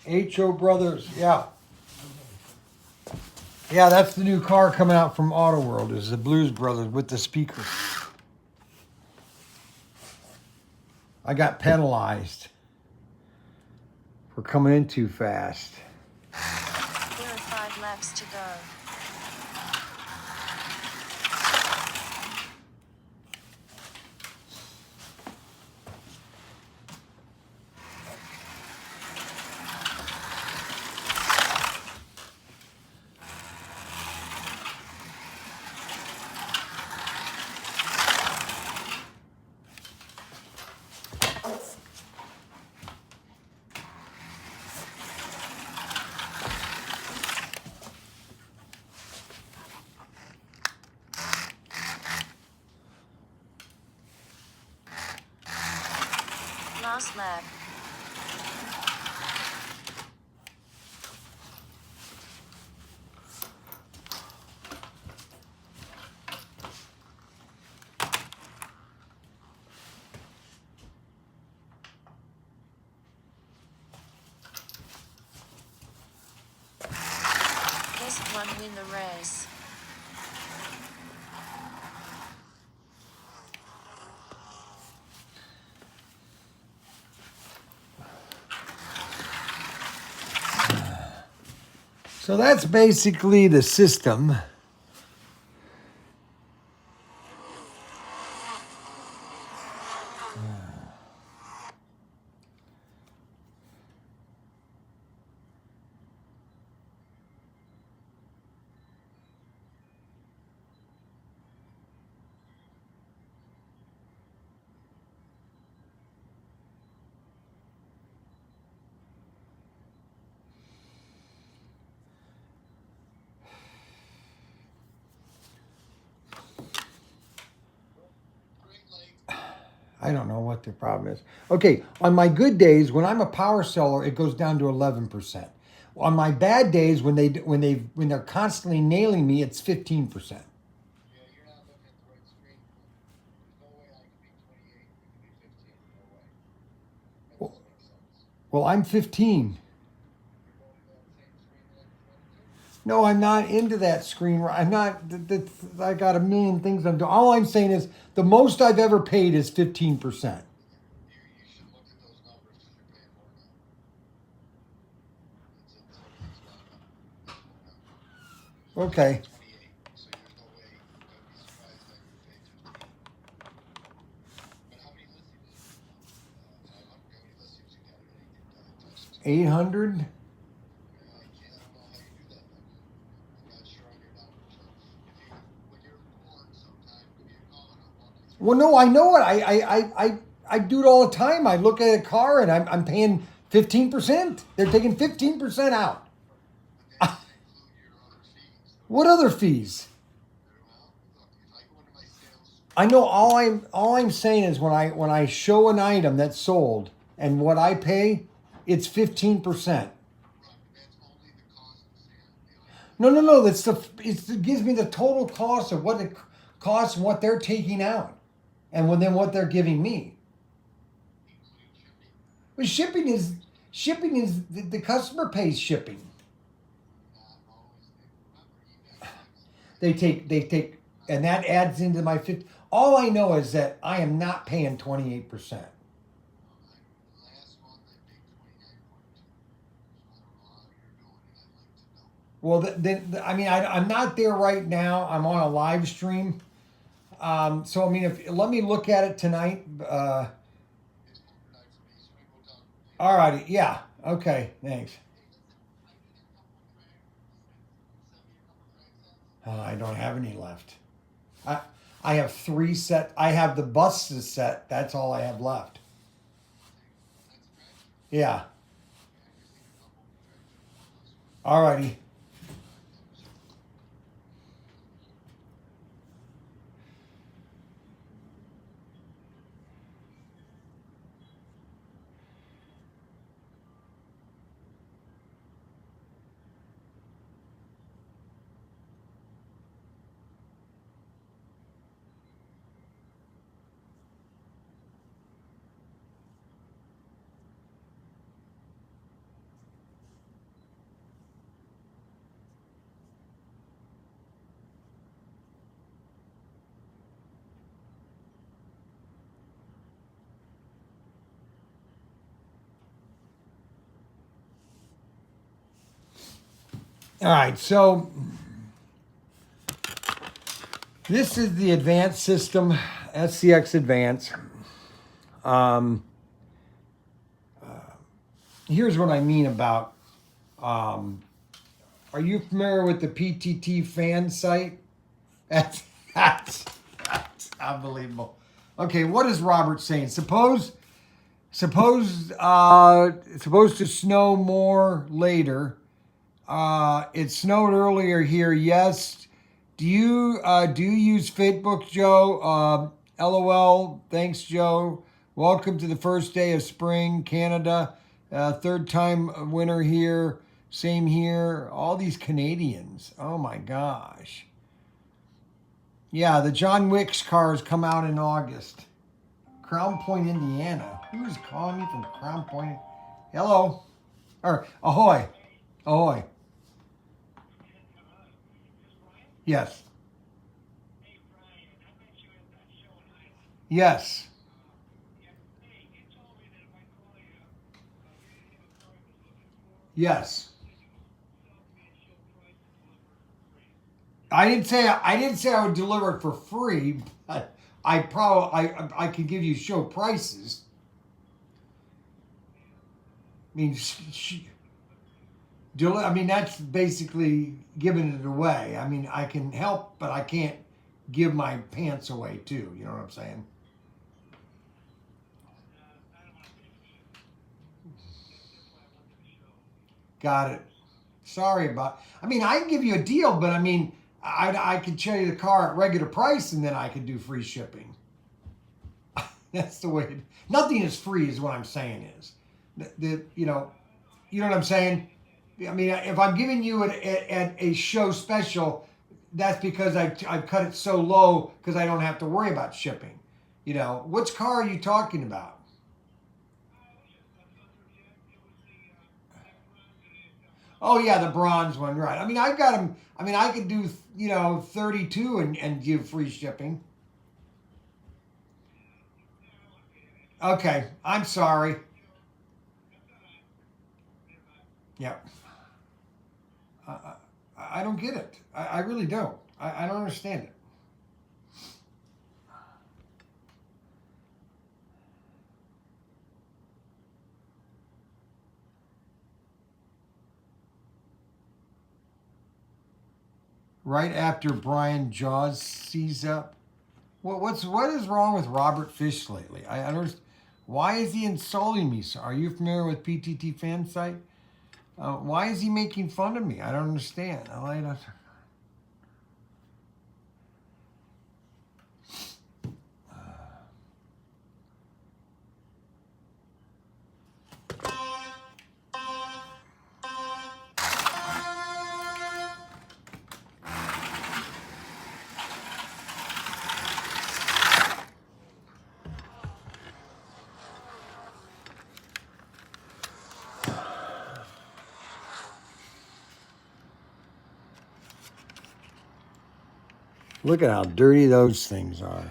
H.O. Brothers, yeah. Yeah, that's the new car coming out from Auto World, is the Blues Brothers with the speaker. I got penalized for coming in too fast. There are 5 laps to go. Last lap. Guest 1 win the race. So that's basically the system. I don't know what the problem is. Okay, on my good days, when I'm a power seller, it goes down to 11%. On my bad days, when they're constantly nailing me, it's 15%. Yeah, you're not looking at the right screen. There's no way I can be 28, you can be 15. No way. That doesn't make sense. Well, I'm 15. You're going to that same screen that I'm going to. No, I'm not into that screen. I'm not. I got a million things I'm doing. All I'm saying is the most I've ever paid is 15%. You should look at those numbers because you're paying more now. It's everything's gone up. Okay. 28, so there's no way. I'd be surprised if I would pay 15. But how many listings? 500. How many listings you got at 800. I don't know how you do that. I'm not sure on your numbers. So when you're bored sometime, give me a call and I'll walk you through. Well, no, I know it. I do it all the time. I look at a car and I'm paying 15%. They're taking 15% out. But that doesn't include your other fees. What other fees? Well, look, if I go into my sales, I know all I'm saying is when I show an item that's sold and what I pay, it's 15%. right, but that's only the cost of sale. No. It gives me the total cost of what it costs and what they're taking out, and then what they're giving me. But shipping is the customer pays shipping. They take, and that adds into my 50. All I know is that I am not paying 28%. Last month I paid 29.2. So I don't know how you're doing. Well, I mean, I'm not there right now. I'm on a live stream. So, I mean, let me look at it tonight. It's overnight for me, so maybe we'll talk later. All righty. Yeah. Okay. Thanks. Hey, listen, I need a couple of send me a couple of crank sets. I don't have any left. I have 3 set. I have the buses set. That's all I have left. That's scratch. Yeah. Yeah, I just need a couple. Try to All righty. All right, so this is the advanced system, SCX Advance. Here's what I mean about, are you familiar with the PTT fan site? That's unbelievable. Okay, what is Robert saying? Suppose it's supposed to snow more later. It snowed earlier here. Yes. Do you use Facebook, Joe? LOL. Thanks, Joe. Welcome to the first day of spring, Canada. Third time winter here. Same here. All these Canadians. Oh my gosh. Yeah, the John Wick's cars come out in August. Crown Point, Indiana. Who is calling me from Crown Point? Hello. Or ahoy. Ahoy. Yes. Hey, Bryan, I met you at that show in Highland. Yes. Hey, you told me that if I call you, you're going to have a car I was looking for. Yes. Then you would sell me a show price and deliver it for free. I didn't say I would deliver it for free, but I could give you show prices. I mean, I mean that's basically giving it away. I mean, I can help, but I can't give my pants away too. You know what I'm saying? I don't want to pay for shipping. That's why I wanted to show. Got it. Sorry about. I mean, I can give you a deal, but I mean, I could show you the car at regular price, and then I could do free shipping. That's the way. Nothing is free, is what I'm saying. Is you know what I'm saying? I mean, if I'm giving you at a show special, that's because I've cut it so low because I don't have to worry about shipping. You know, which car are you talking about? Oh yeah, the bronze one, right? I mean, I got them. I mean, I could do 32 and give free shipping. Okay, I'm sorry. Yep. I don't get it. I really don't. I don't understand it. Right after Bryan Jaws sees up. What is wrong with Robert Fish lately? I don't. Why is he insulting me? Are you familiar with PTT fan site? Why is he making fun of me? I don't understand. Look at how dirty those things are.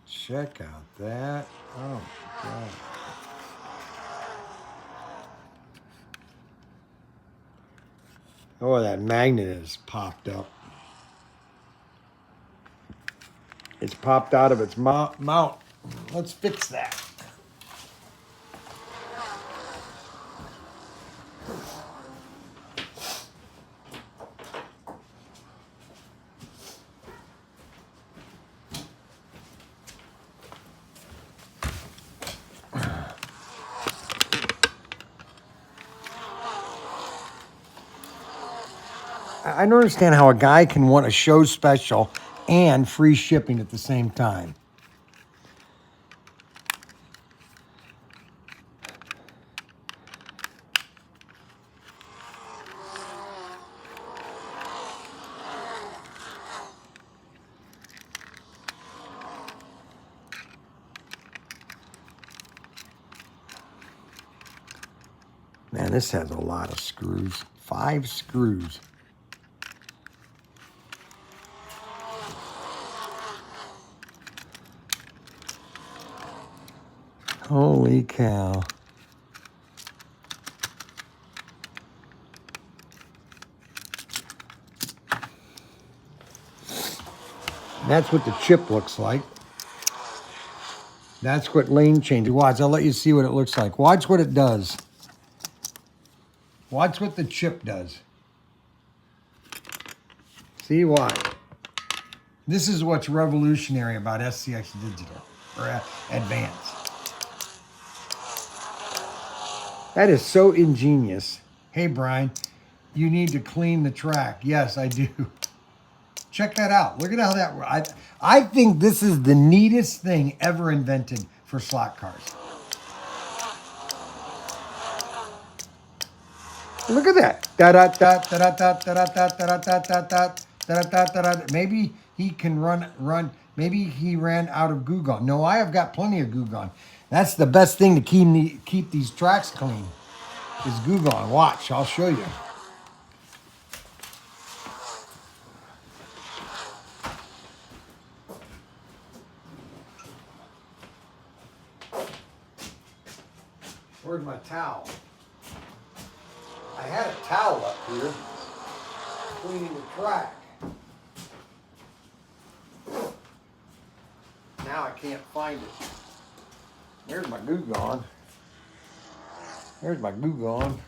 Check out that. Oh my God. Oh, that magnet is popped up. It's popped out of its mount. Let's fix that. I don't understand how a guy can want a show special and free shipping at the same time. Man, this has a lot of screws. 5 screws. Holy cow. That's what the chip looks like. That's what lane change. Watch, I'll let you see what it looks like. Watch what it does. Watch what the chip does. See why? This is what's revolutionary about SCX Digital, or Advance. That is so ingenious. Hey, Brian, you need to clean the track. Yes, I do. Check that out. Look at how that... I think this is the neatest thing ever invented for slot cars. Look at that. Maybe he can run. Maybe he ran out of goo gone. No, I have got plenty of goo gone. That's the best thing to keep these tracks clean is goo gone. Watch, I'll show you. Where's my towel? I had a towel up here cleaning the track. Now I can't find it. There's my goo gone. There's my goo gone.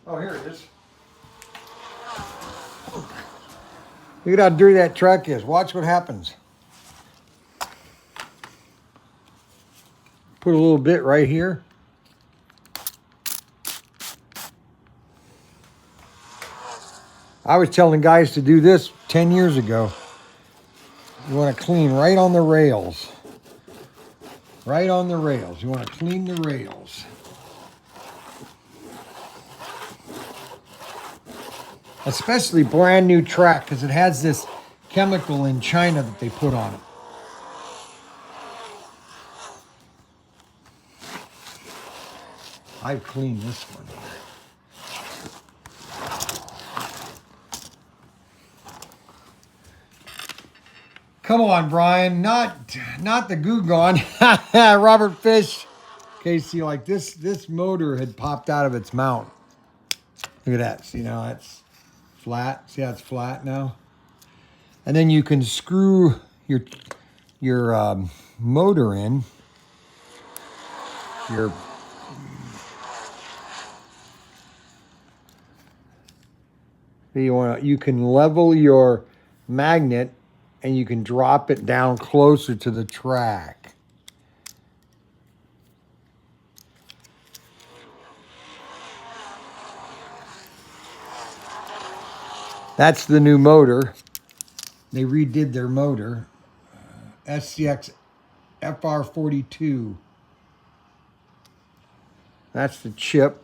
Oh, here it is. Look at how dirty that track is. Watch what happens. Put a little bit right here. I was telling guys to do this 10 years ago. You want to clean right on the rails. Right on the rails. You want to clean the rails. Especially brand new track because it has this chemical in China that they put on it. I've cleaned this one. Come on, Brian. Not the goo gone. Robert Fish. Casey, like this motor had popped out of its mount. Look at that. See now it's flat. See how it's flat now? And then you can screw your motor in. You can level your magnet and you can drop it down closer to the track. That's the new motor. They redid their motor. SCX FR42. That's the chip.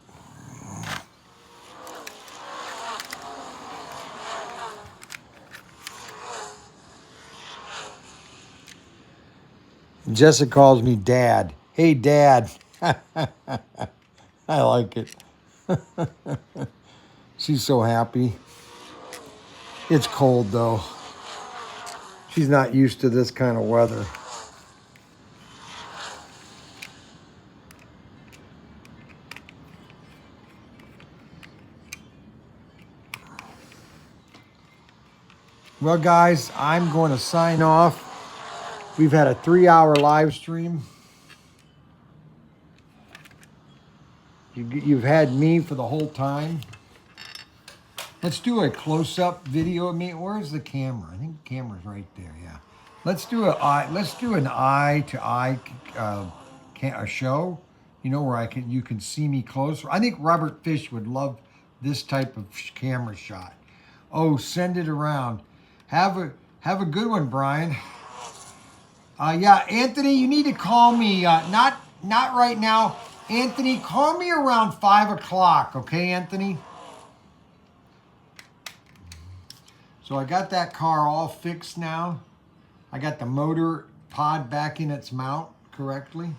Jessica calls me Dad. Hey, Dad. I like it. She's so happy. It's cold, though. She's not used to this kind of weather. Well, guys, I'm going to sign off. We've had a 3-hour live stream. You've had me for the whole time. Let's do a close-up video of me. Where's the camera? I think the camera's right there. Yeah. Let's do an eye to eye a show. You know, where you can see me close. I think Robert Fish would love this type of camera shot. Oh, send it around. Have a good one, Bryan. Yeah, Anthony, you need to call me. Not right now. Anthony, call me around 5 o'clock, okay, Anthony? So I got that car all fixed now. I got the motor pod back in its mount correctly.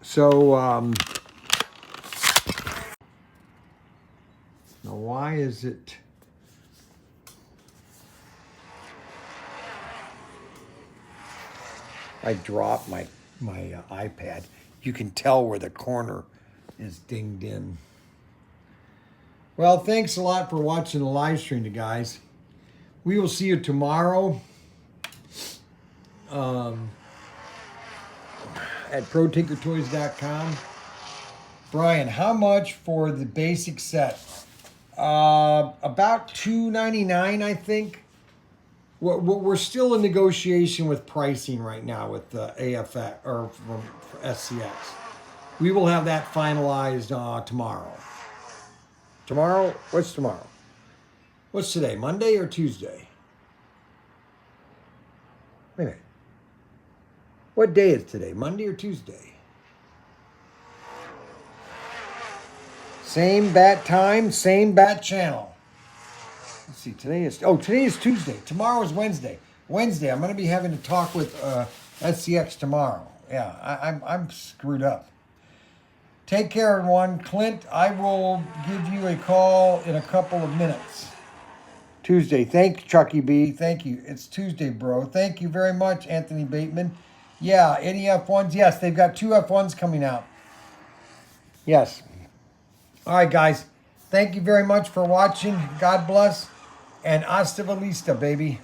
So, now why is it? I dropped my iPad. You can tell where the corner is dinged in. Well, thanks a lot for watching the live stream, you guys. We will see you tomorrow at ProTinkerToys.com. Bryan, how much for the basic set? About $2.99, I think. We're still in negotiation with pricing right now with the AFX or from SCX. We will have that finalized tomorrow. Tomorrow? What's tomorrow? What's today? Monday or Tuesday? Wait a minute. What day is today? Monday or Tuesday? Same bat time, same bat channel. Let's see, today is Tuesday. Tomorrow is Wednesday. Wednesday, I'm going to be having to talk with SCX tomorrow. Yeah, I'm screwed up. Take care, everyone. Clint, I will give you a call in a couple of minutes. Tuesday. Thank you, Chucky B. Thank you. It's Tuesday, bro. Thank you very much, Anthony Bateman. Yeah, any F1s? Yes, they've got 2 F1s coming out. Yes. All right, guys. Thank you very much for watching. God bless. And hasta la vista, baby.